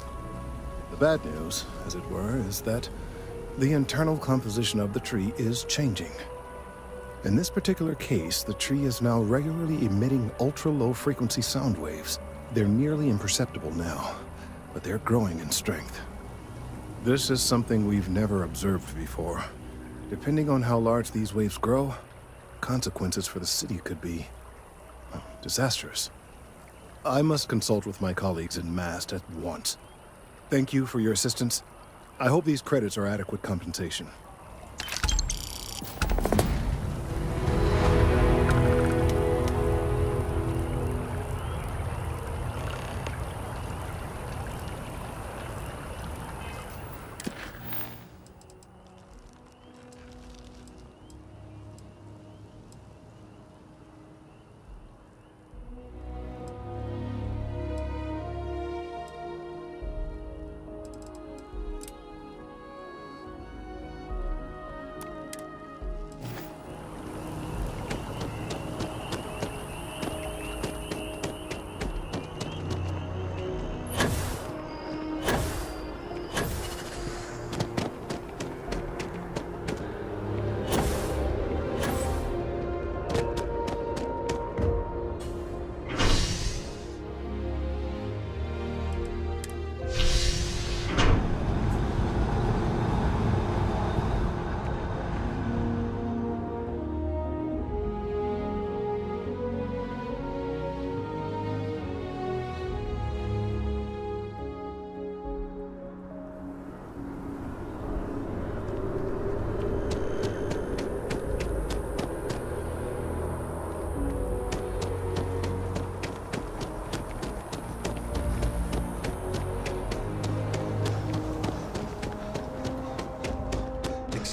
The bad news, as it were, is that the internal composition of the tree is changing. In this particular case, the tree is now regularly emitting ultra-low frequency sound waves. They're nearly imperceptible now, but they're growing in strength. This is something we've never observed before. Depending on how large these waves grow, consequences for the city could be disastrous. I must consult with my colleagues in MAST at once. Thank you for your assistance. I hope these credits are adequate compensation.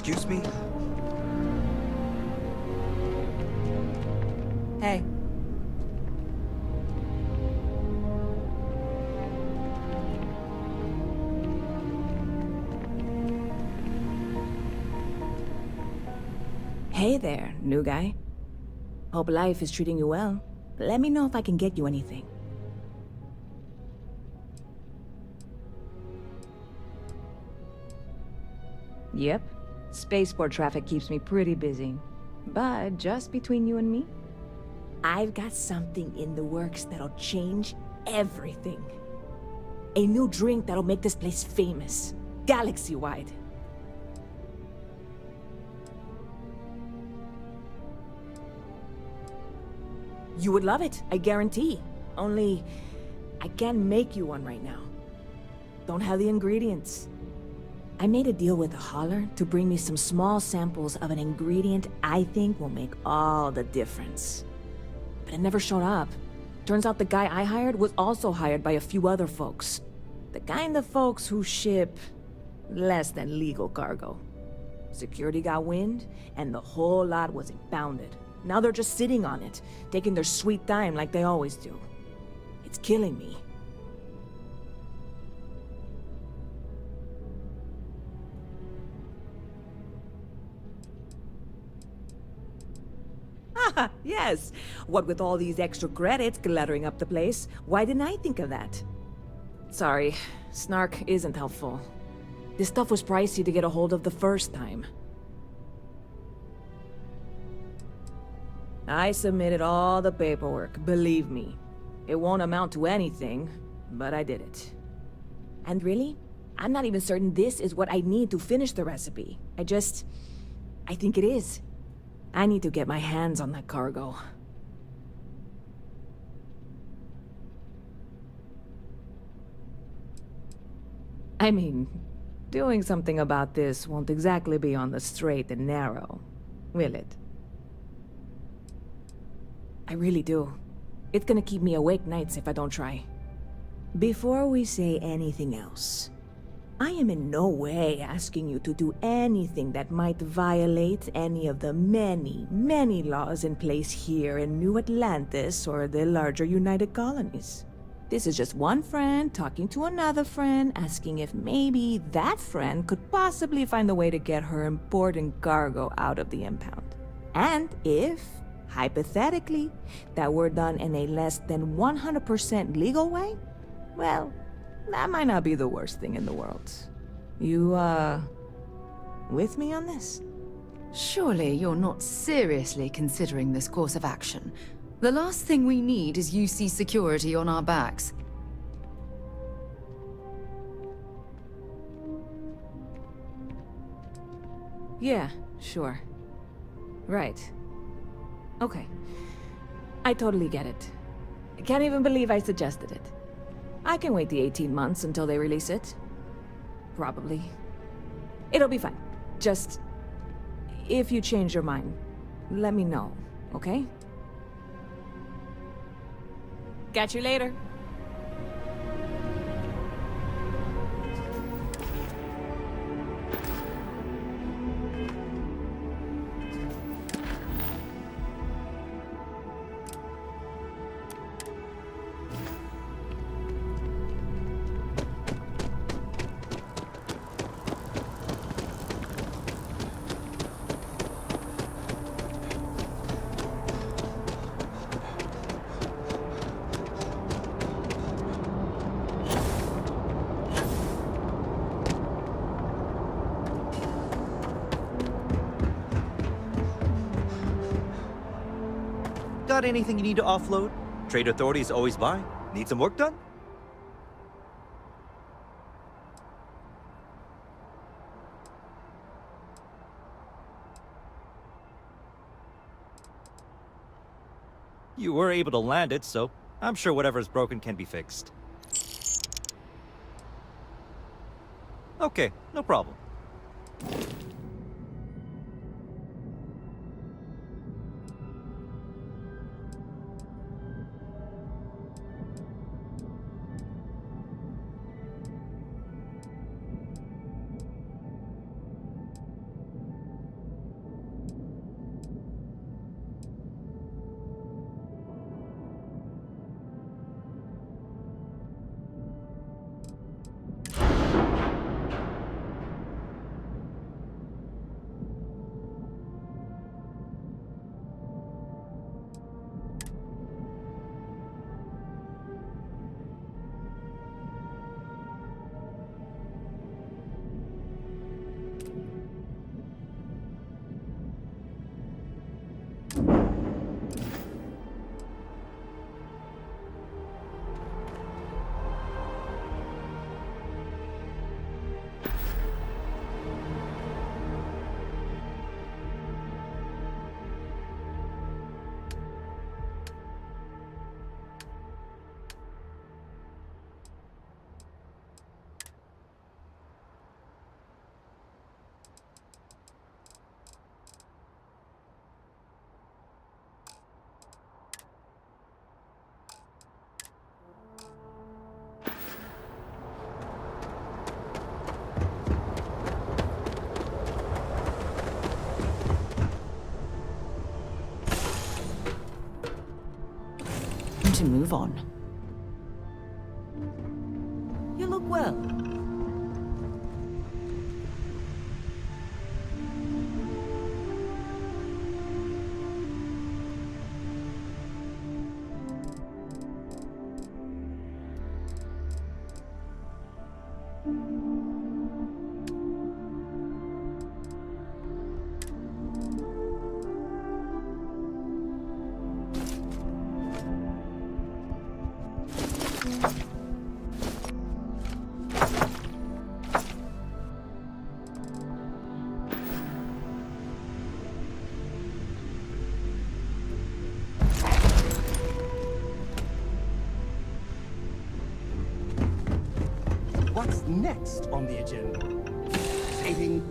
Excuse me? Hey. Hey there, new guy. Hope life is treating you well. Let me know if I can get you anything. Yep. Spaceport traffic keeps me pretty busy. But just between you and me, I've got something in the works that'll change everything. A new drink that'll make this place famous, galaxy-wide. You would love it, I guarantee. Only, I can't make you one right now. Don't have the ingredients. I made a deal with the hauler to bring me some small samples of an ingredient I think will make all the difference. But it never showed up. Turns out the guy I hired was also hired by a few other folks. The kind of folks who ship less than legal cargo. Security got wind, and the whole lot was impounded. Now they're just sitting on it, taking their sweet time like they always do. It's killing me. Ah, yes. What with all these extra credits cluttering up the place, why didn't I think of that? Sorry, snark isn't helpful. This stuff was pricey to get a hold of the first time. I submitted all the paperwork, believe me. It won't amount to anything, but I did it. And really, I'm not even certain this is what I need to finish the recipe. I think it is. I need to get my hands on that cargo. I mean, doing something about this won't exactly be on the straight and narrow, will it? I really do. It's gonna keep me awake nights if I don't try. Before we say anything else, I am in no way asking you to do anything that might violate any of the many, many laws in place here in New Atlantis or the larger United Colonies. This is just one friend talking to another friend, asking if maybe that friend could possibly find a way to get her important cargo out of the impound. And if, hypothetically, that were done in a less than 100% legal way, well, that might not be the worst thing in the world. You, with me on this? Surely you're not seriously considering this course of action. The last thing we need is UC security on our backs. Yeah, sure. Right. Okay. I totally get it. I can't even believe I suggested it. I can wait the 18 months until they release it. Probably. It'll be fine. Just... if you change your mind, let me know, okay? Catch you later. Got anything you need to offload? Trade authorities always buy. Need some work done? You were able to land it, so I'm sure whatever's broken can be fixed. Okay, no problem. To move on. You look well. next on the agenda? Saving...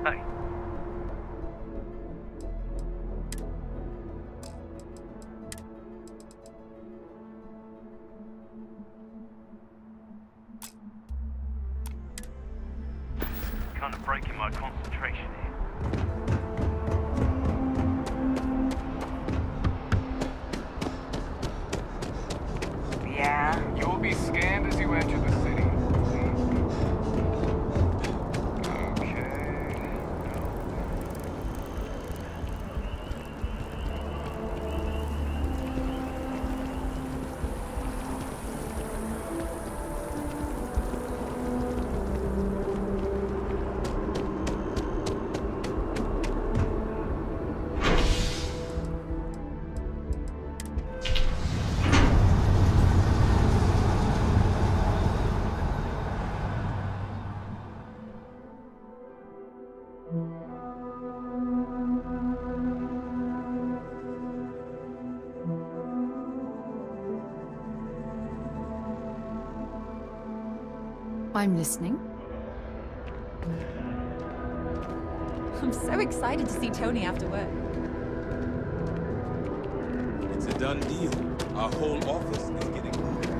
Hey. Kind of breaking my concentration here. Yeah? You will be scanned as you enter the city. I'm listening. I'm so excited to see Tony after work. It's a done deal. Our whole office is getting moved.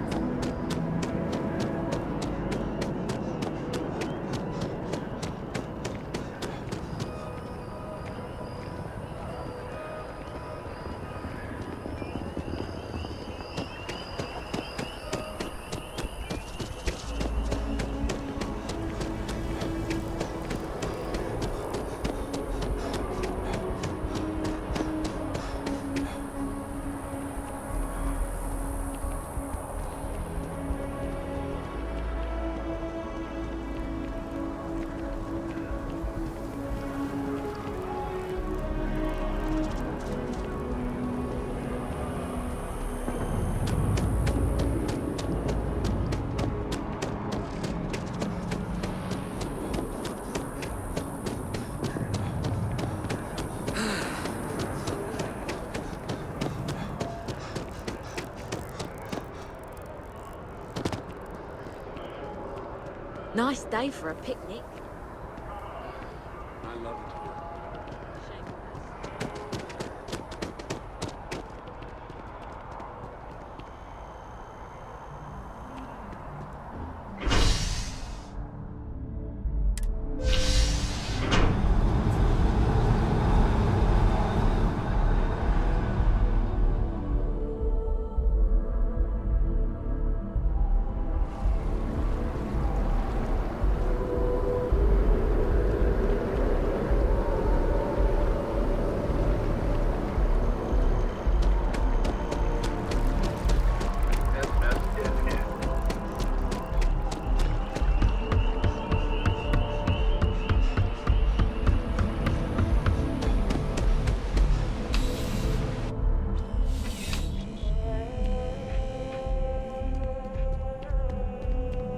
Nice day for a picnic. I love it.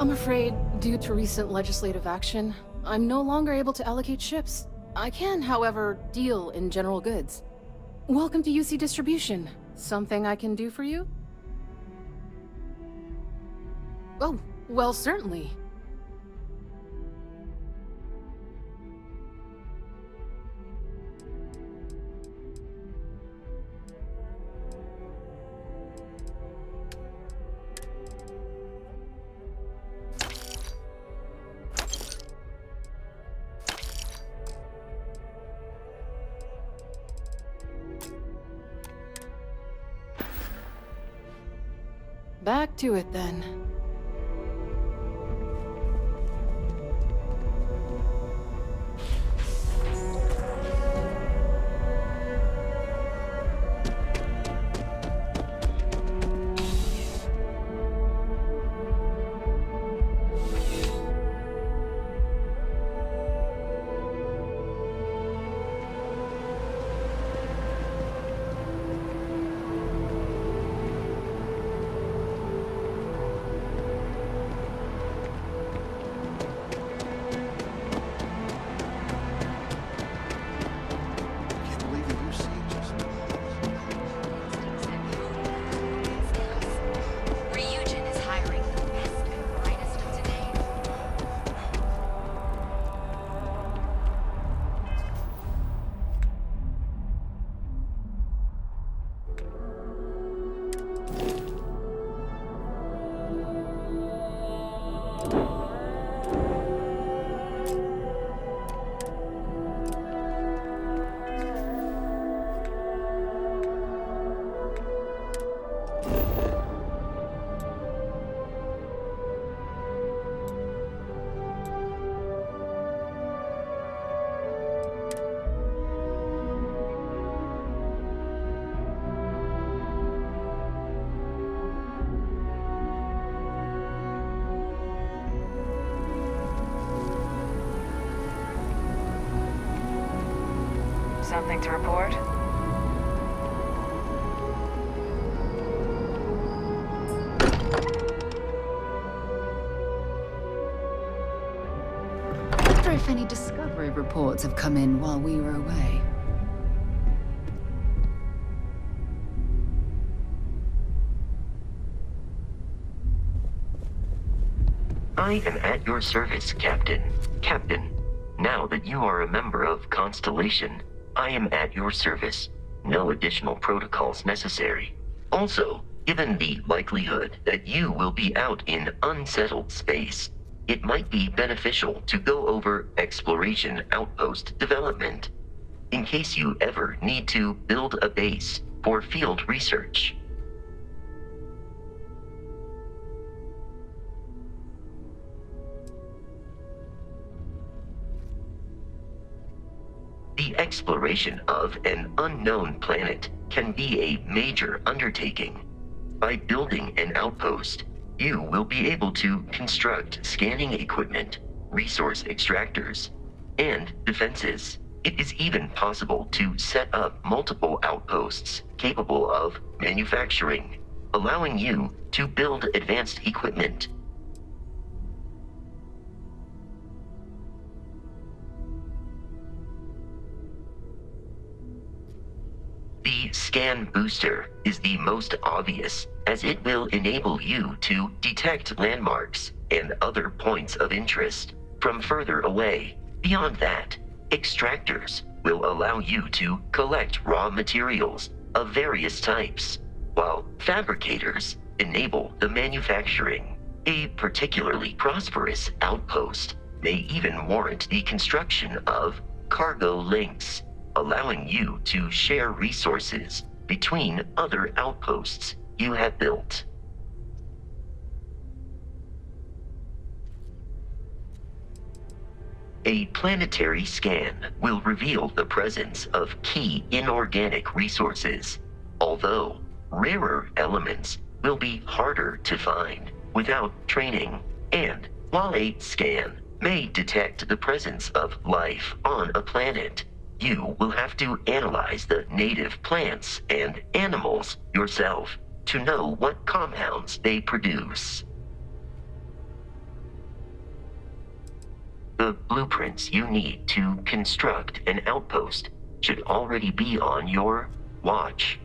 I'm afraid, due to recent legislative action, I'm no longer able to allocate ships. I can, however, deal in general goods. Welcome to UC Distribution. Something I can do for you? Oh, well, certainly. Back to it, then. something to report? I wonder if any discovery reports have come in while we were away. I am at your service, Captain. Captain, now that you are a member of Constellation, I am at your service. No additional protocols necessary. Also, given the likelihood that you will be out in unsettled space, it might be beneficial to go over exploration outpost development, in case you ever need to build a base for field research. The exploration of an unknown planet can be a major undertaking. By building an outpost, you will be able to construct scanning equipment, resource extractors, and defenses. It is even possible to set up multiple outposts capable of manufacturing, allowing you to build advanced equipment. The scan booster is the most obvious, as it will enable you to detect landmarks and other points of interest from further away. Beyond that, extractors will allow you to collect raw materials of various types, while fabricators enable the manufacturing. A particularly prosperous outpost may even warrant the construction of cargo links, allowing you to share resources between other outposts you have built. A planetary scan will reveal the presence of key inorganic resources, although rarer elements will be harder to find without training. And while a scan may detect the presence of life on a planet, you will have to analyze the native plants and animals yourself to know what compounds they produce. The blueprints you need to construct an outpost should already be on your watch.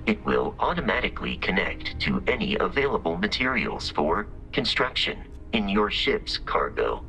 It will automatically connect to any available materials for construction in your ship's cargo.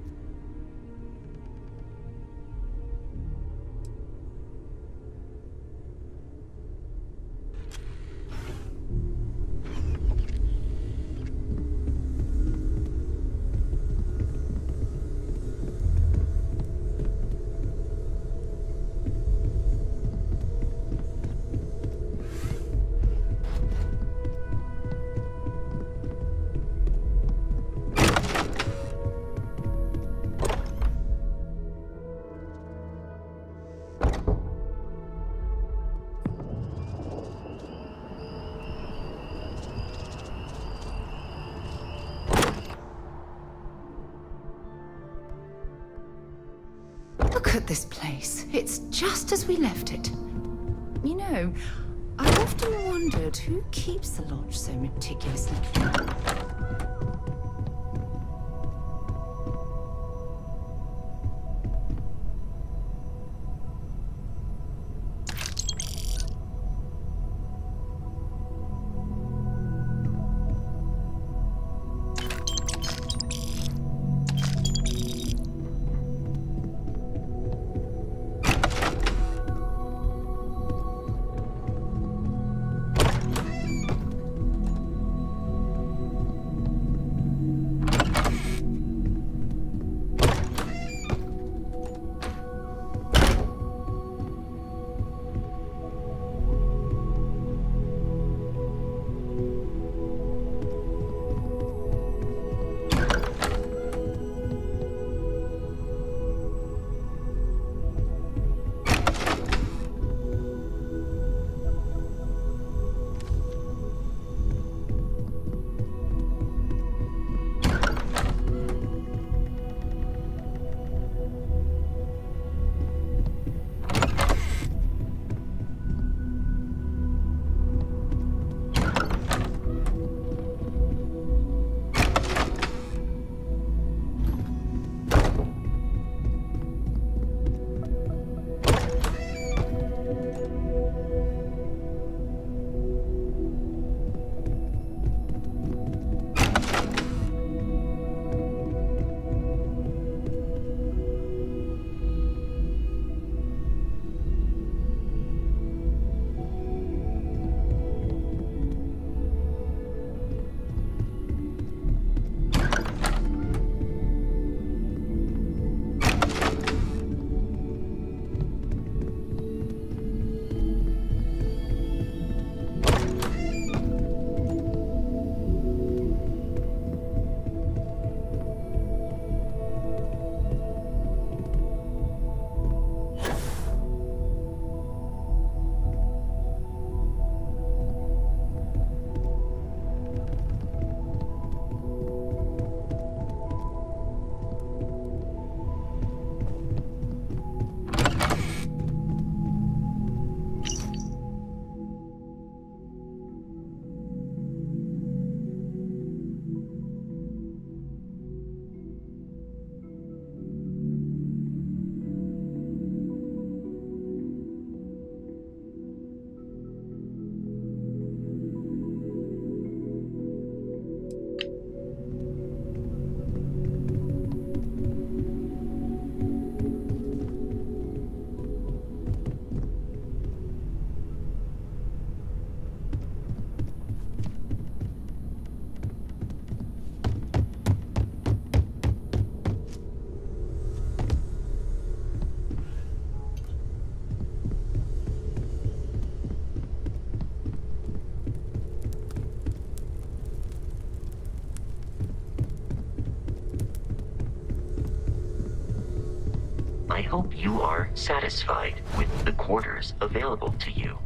Look at this place. It's just as we left it. You know, I've often wondered who keeps the lodge so meticulously clean. hope you are satisfied with the quarters available to you.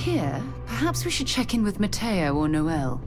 here, perhaps we should check in with Matteo or Noel.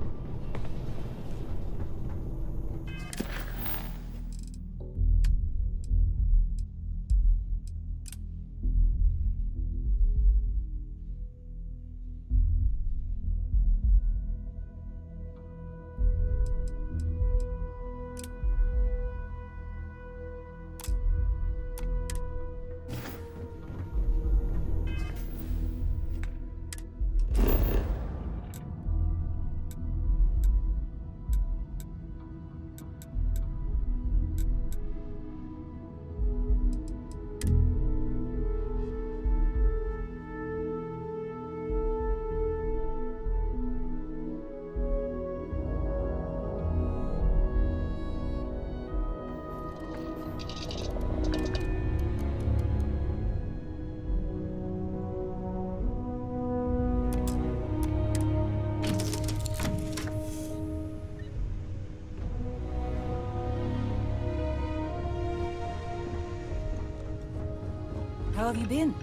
How have you been?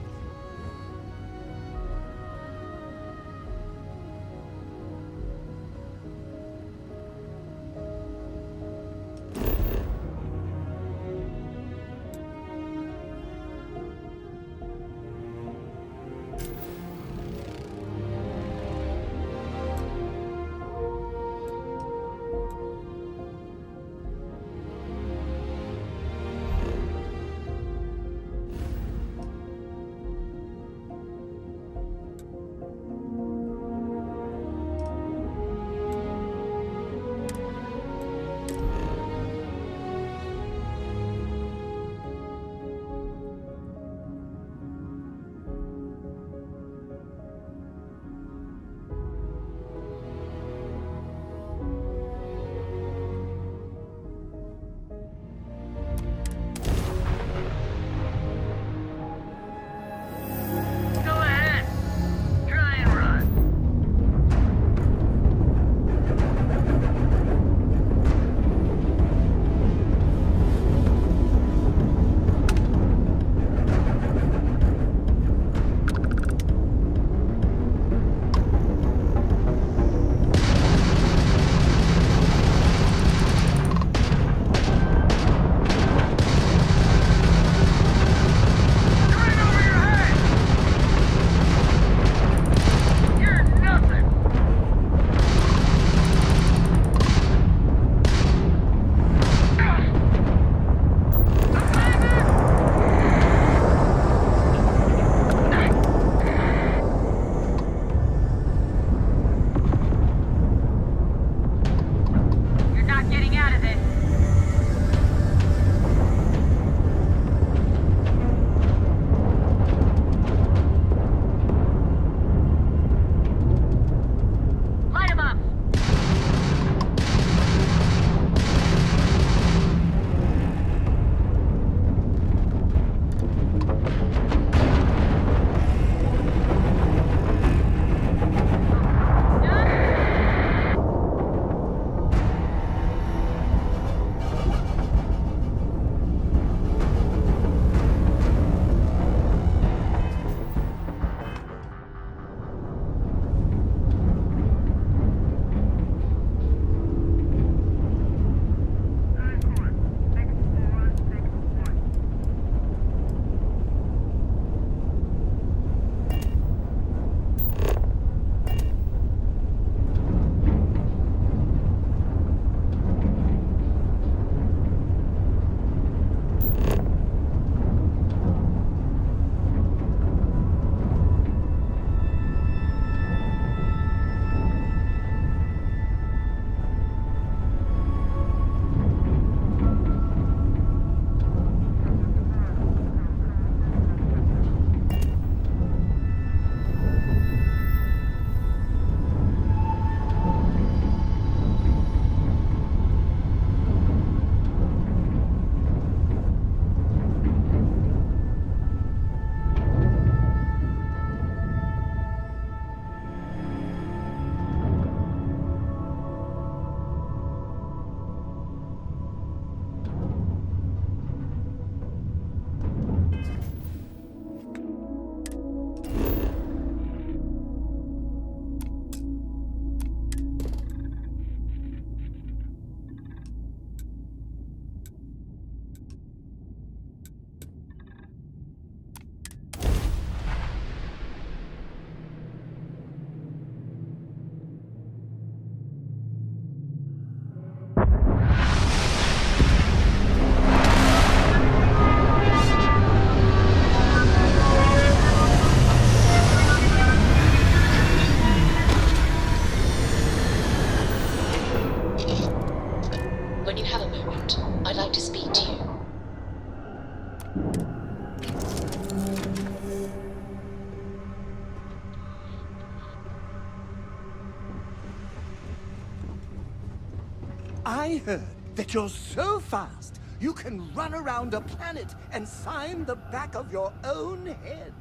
I heard that you're so fast, you can run around a planet and sign the back of your own head.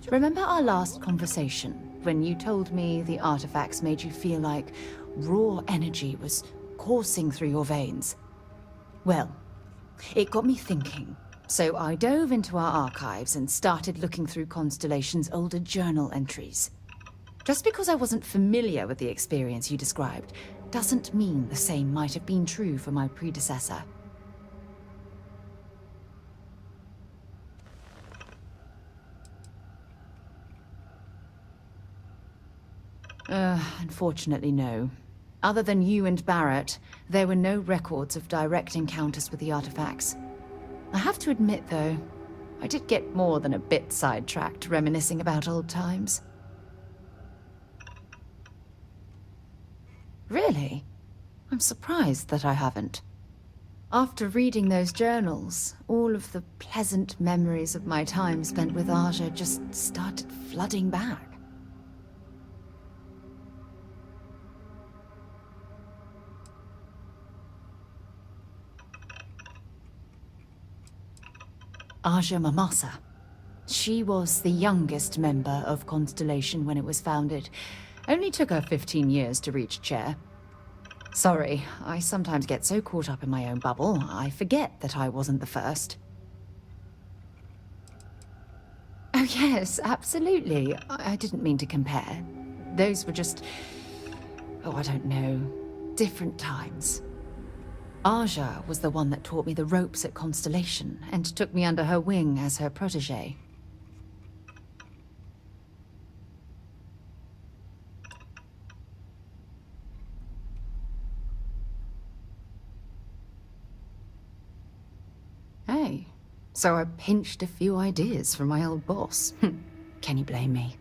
Remember our last conversation, when you told me the artifacts made you feel like raw energy was coursing through your veins? Well, it got me thinking, so I dove into our archives and started looking through Constellation's older journal entries. Just because I wasn't familiar with the experience you described, doesn't mean the same might have been true for my predecessor. Unfortunately, no. Other than you and Barrett, there were no records of direct encounters with the artifacts. I have to admit, though, I did get more than a bit sidetracked reminiscing about old times. Really? I'm surprised that I haven't. After reading those journals, all of the pleasant memories of my time spent with Aja just started flooding back. Aja Mamasa. She was the youngest member of Constellation when it was founded. Only took her 15 years to reach chair. Sorry, I sometimes get so caught up in my own bubble, I forget that I wasn't the first. Oh yes, absolutely. I didn't mean to compare. Those were just... oh, I don't know. Different times. Aja was the one that taught me the ropes at Constellation and took me under her wing as her protege. Hey, so I pinched a few ideas from my old boss. Can you blame me?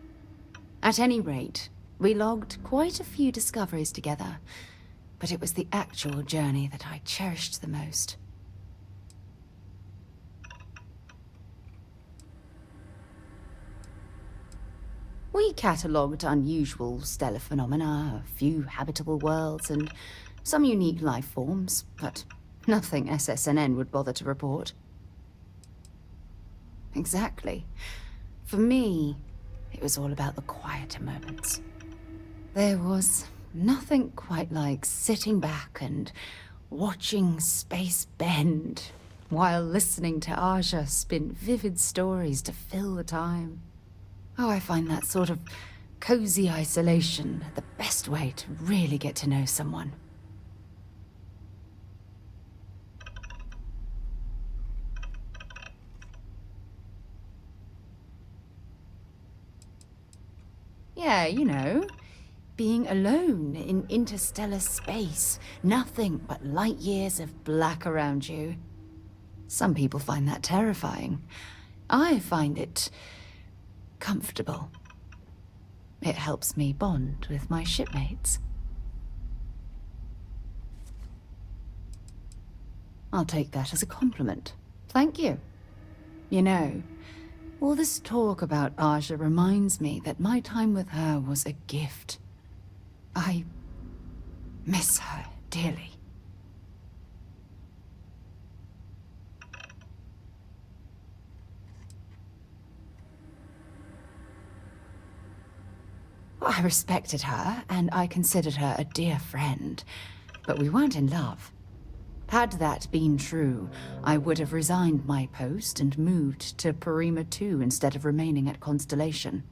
At any rate, we logged quite a few discoveries together, but it was the actual journey that I cherished the most. We catalogued unusual stellar phenomena, a few habitable worlds, and some unique life forms, but nothing SSNN would bother to report. Exactly. For me, it was all about the quieter moments. There was nothing quite like sitting back and watching space bend while listening to Aja spin vivid stories to fill the time. Oh, I find that sort of cozy isolation the best way to really get to know someone. Yeah, you know, being alone in interstellar space, nothing but light years of black around you. Some people find that terrifying. I find it comfortable. It helps me bond with my shipmates. I'll take that as a compliment. Thank you. You know, all this talk about Aja reminds me that my time with her was a gift. I miss her dearly. I respected her, and I considered her a dear friend, but we weren't in love. Had that been true, I would have resigned my post and moved to Parima 2 instead of remaining at Constellation.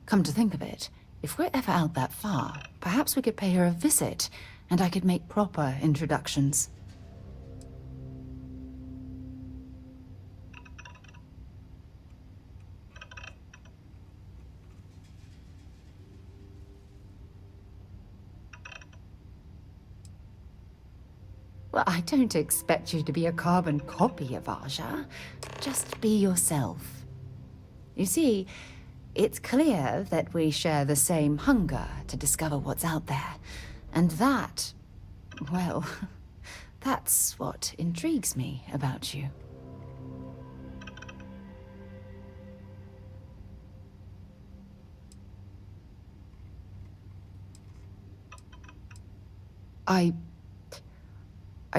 Come to think of it, if we're ever out that far, perhaps we could pay her a visit, and I could make proper introductions. Well, I don't expect you to be a carbon copy of Aja. Just be yourself. You see, it's clear that we share the same hunger to discover what's out there. And that, well, that's what intrigues me about you.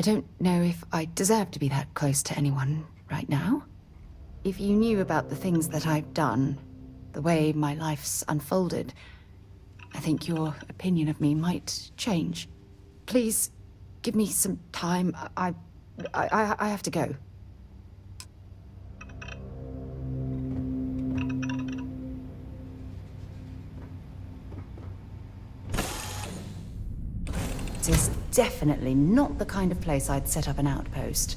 I don't know if I deserve to be that close to anyone right now. If you knew about the things that I've done, the way my life's unfolded, I think your opinion of me might change. Please, give me some time. I have to go. This is definitely not the kind of place I'd set up an outpost.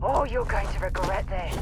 Oh, you're going to regret this.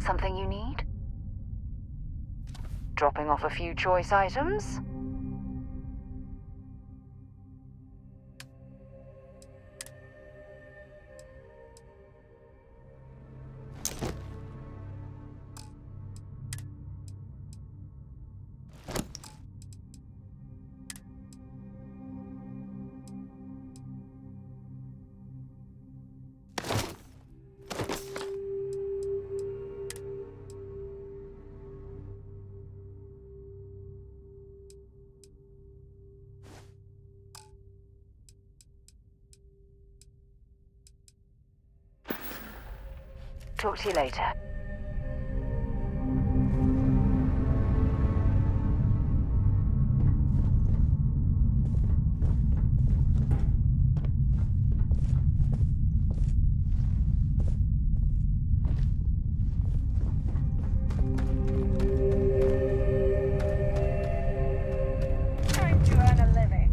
Something you need? Dropping off a few choice items? Talk to you later. Time to earn a living.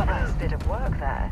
Nice bit of work there.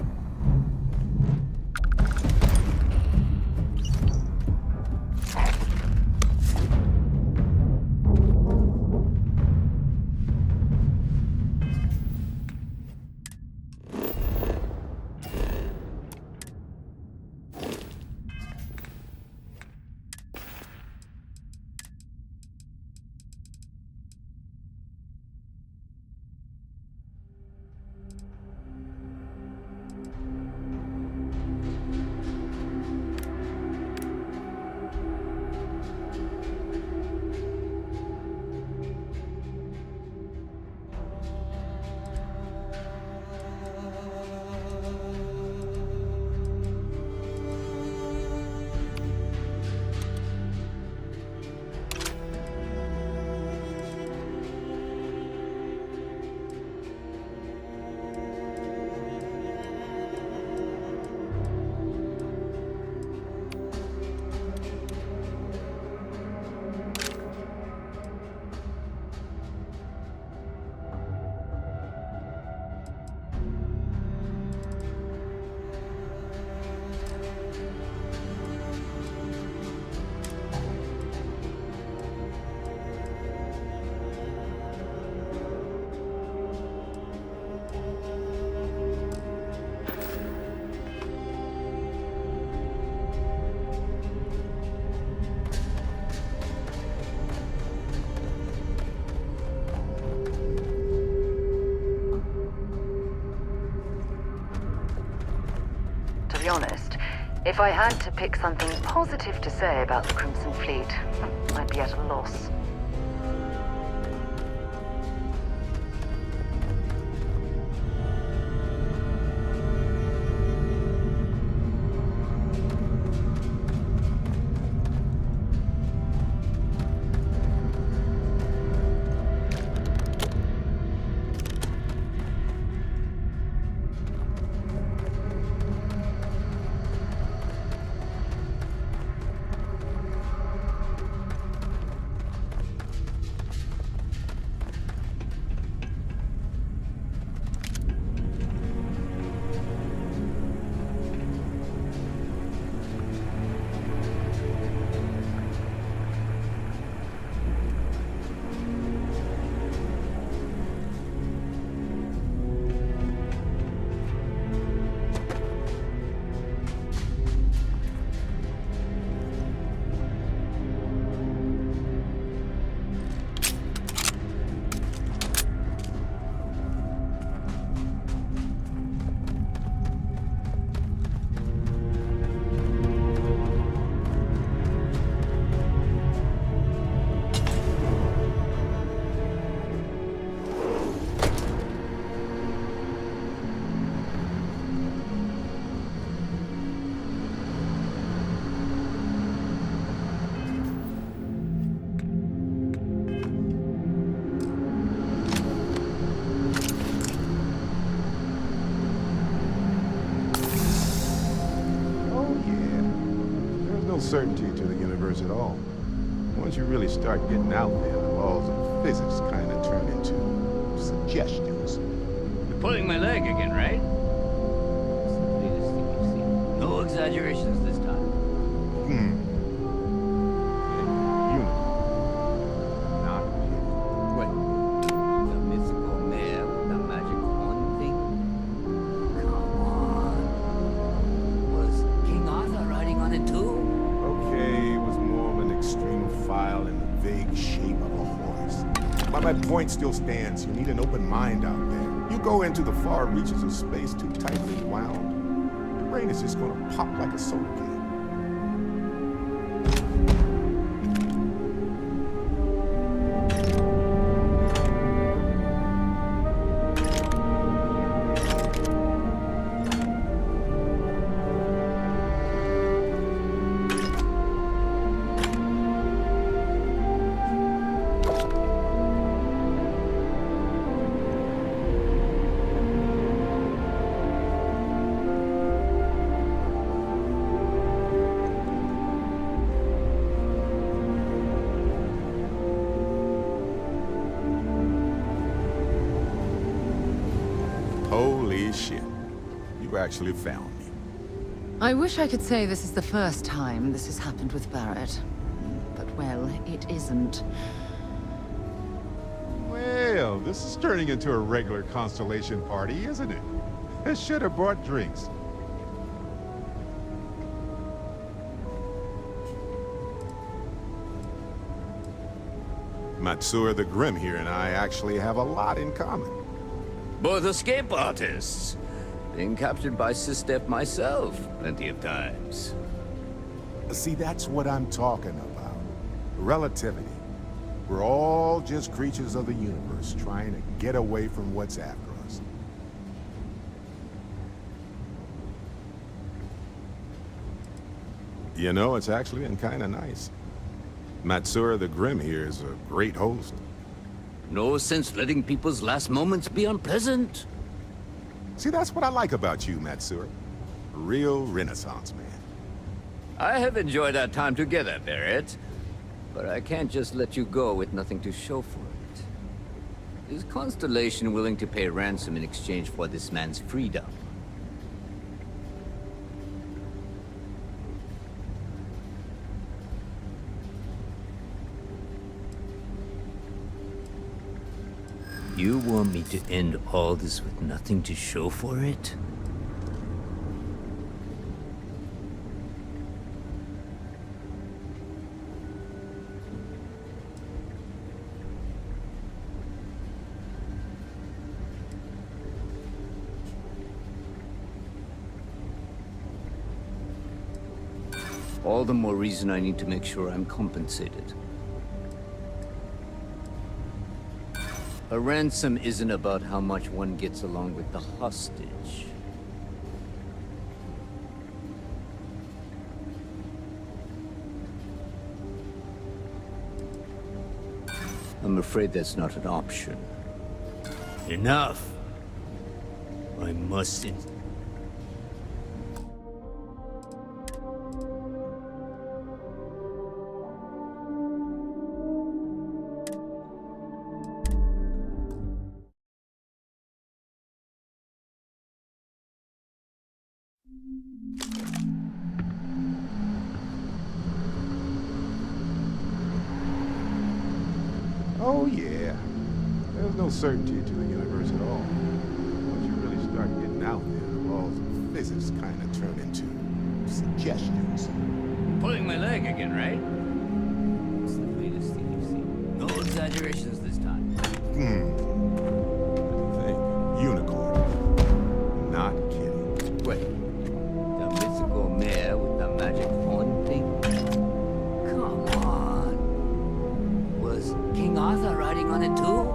To be honest, if I had to pick something positive to say about the Crimson Fleet, I'd be at a loss. certainty to the universe at all. Once you really start getting out there, the laws of physics kind of turn into suggestions. You're pulling my leg again, right? It's the latest thing you've seen. No exaggerations this time. Not What? The mythical mare with the magic horn thing? Come on. Was King Arthur riding on it too? okay, it was more of an extreme file in the vague shape of a horse. But my point still stands. You need an open mind out there. You go into the far reaches of space too tightly wound, your brain is just gonna pop like a soda can. Holy shit. You actually found me. I wish I could say this is the first time this has happened with Barrett. But, well, it isn't. Well, this is turning into a regular Constellation party, isn't it? I should have brought drinks. Matsura the Grim here and I actually have a lot in common. Both escape artists. Being captured by Sistef myself plenty of times. See, that's what I'm talking about. Relativity. We're all just creatures of the universe trying to get away from what's after us. You know, it's actually been kind of nice. Matsura the Grim here is a great host. No sense letting people's last moments be unpleasant. See, that's what I like about you, Matsura. A real Renaissance man. I have enjoyed our time together, Barrett. But I can't just let you go with nothing to show for it. Is Constellation willing to pay ransom in exchange for this man's freedom? You want me to end all this with nothing to show for it? All the more reason I need to make sure I'm compensated. A ransom isn't about how much one gets along with the hostage. I'm afraid that's not an option. Enough! I mustn't. Oh, yeah. There's no certainty to the universe at all. Once you really start getting out there, the laws of physics kind of turn into suggestions. Pulling my leg again, right? It's the latest thing you've seen. No exaggerations this time. Think. Unicorn. Not kidding. Wait. The mythical mare with the magic horn thing? Come on. Was King Arthur riding on it too?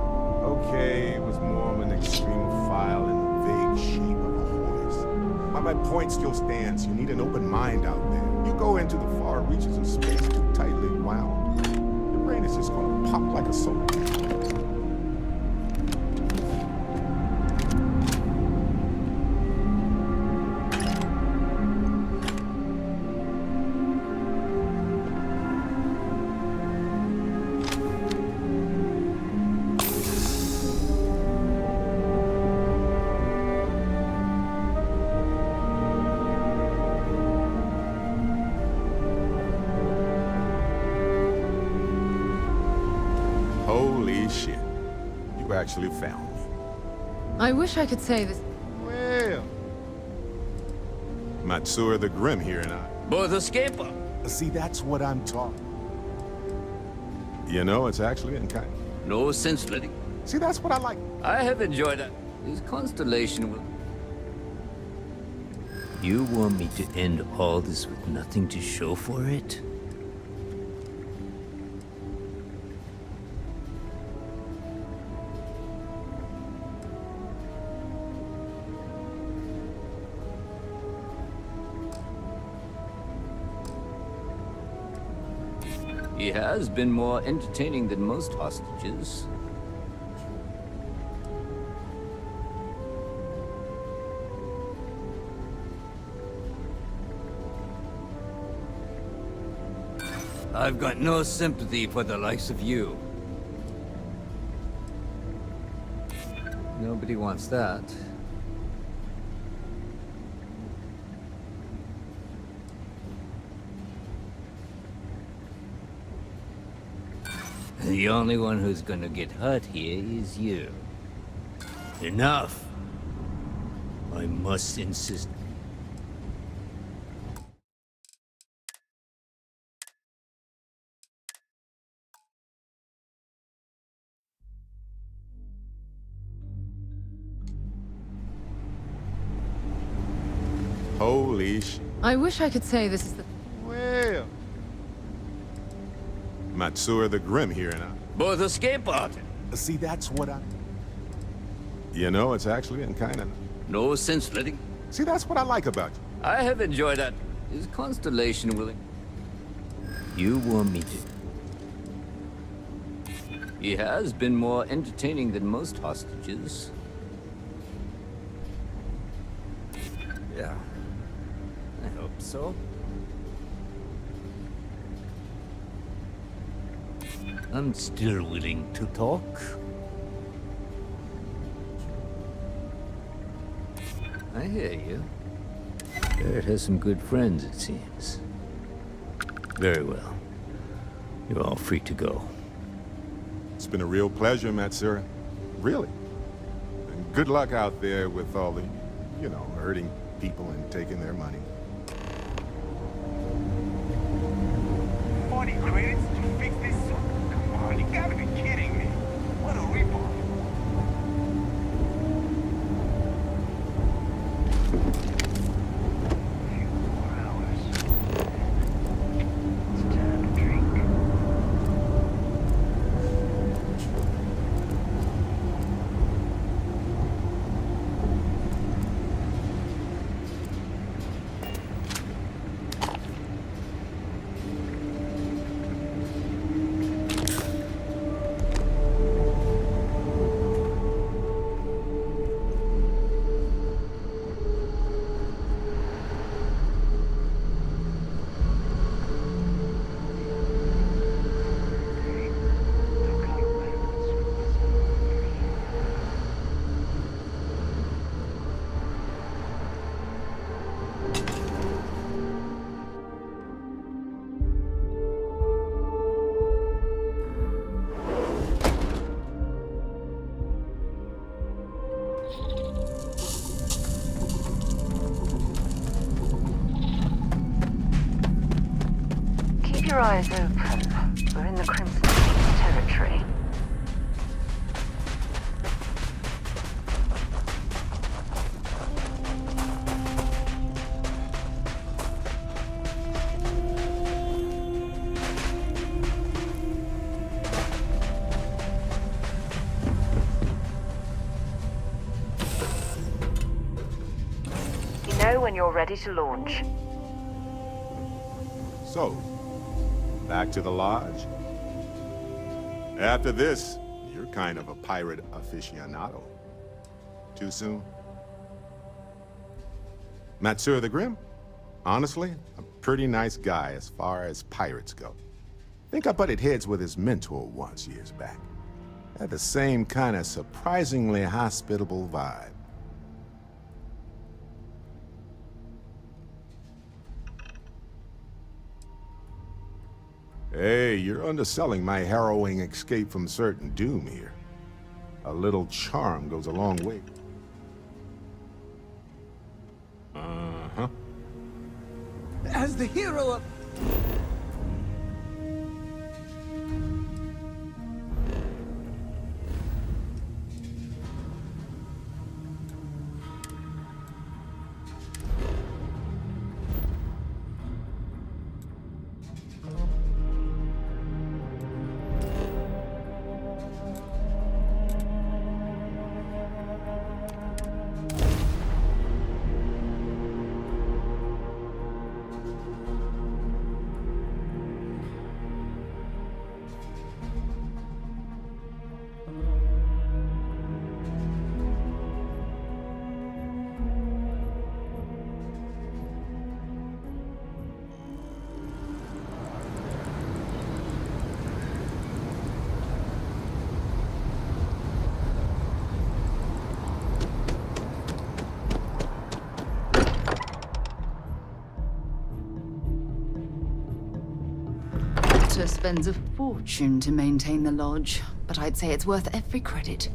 Okay, it was more of an extreme file in the vague shape of a horse. But my point still stands. You need an open mind out there. You go into the far reaches of space too tightly wound, your brain is just gonna pop like a soda can. Holy shit. You actually found me. I wish I could say this. Well. Matsura the Grim here and I. Both escaper. See, that's what I'm talking. You know, it's actually in kind. No sense letting. See, that's what I like. I have enjoyed it. This constellation will... You want me to end all this with nothing to show for it? He has been more entertaining than most hostages. I've got no sympathy for the likes of you. Nobody wants that. The only one who's gonna get hurt here is you. Enough! I must insist. Holy shit. I wish I could say this is the... Well. Matsura the Grim here and I. Both escape out. See, that's what I... You know, it's actually in kind of... No sense letting... See, that's what I like about you. I have enjoyed that. Is Constellation willing? You want me to... He has been more entertaining than most hostages. Yeah. I hope so. I'm still willing to talk. I hear you. Barrett has some good friends, it seems. Very well. You're all free to go. It's been a real pleasure, Matsura. Really. And good luck out there with all the, you know, hurting people and taking their money. 40 credits to fix this suit? Come on, you gotta be kidding me. What a ripoff. Your eyes open. We're in the Crimson King's territory. You know when you're ready to launch. So, back to the lodge? After this, you're kind of a pirate aficionado. Too soon? Matsura the Grim? Honestly, a pretty nice guy as far as pirates go. Think I butted heads with his mentor once years back. Had the same kind of surprisingly hospitable vibe. Hey, you're underselling my harrowing escape from certain doom here. A little charm goes a long way. Uh-huh. As the hero of... Spends a fortune to maintain the lodge, but I'd say it's worth every credit.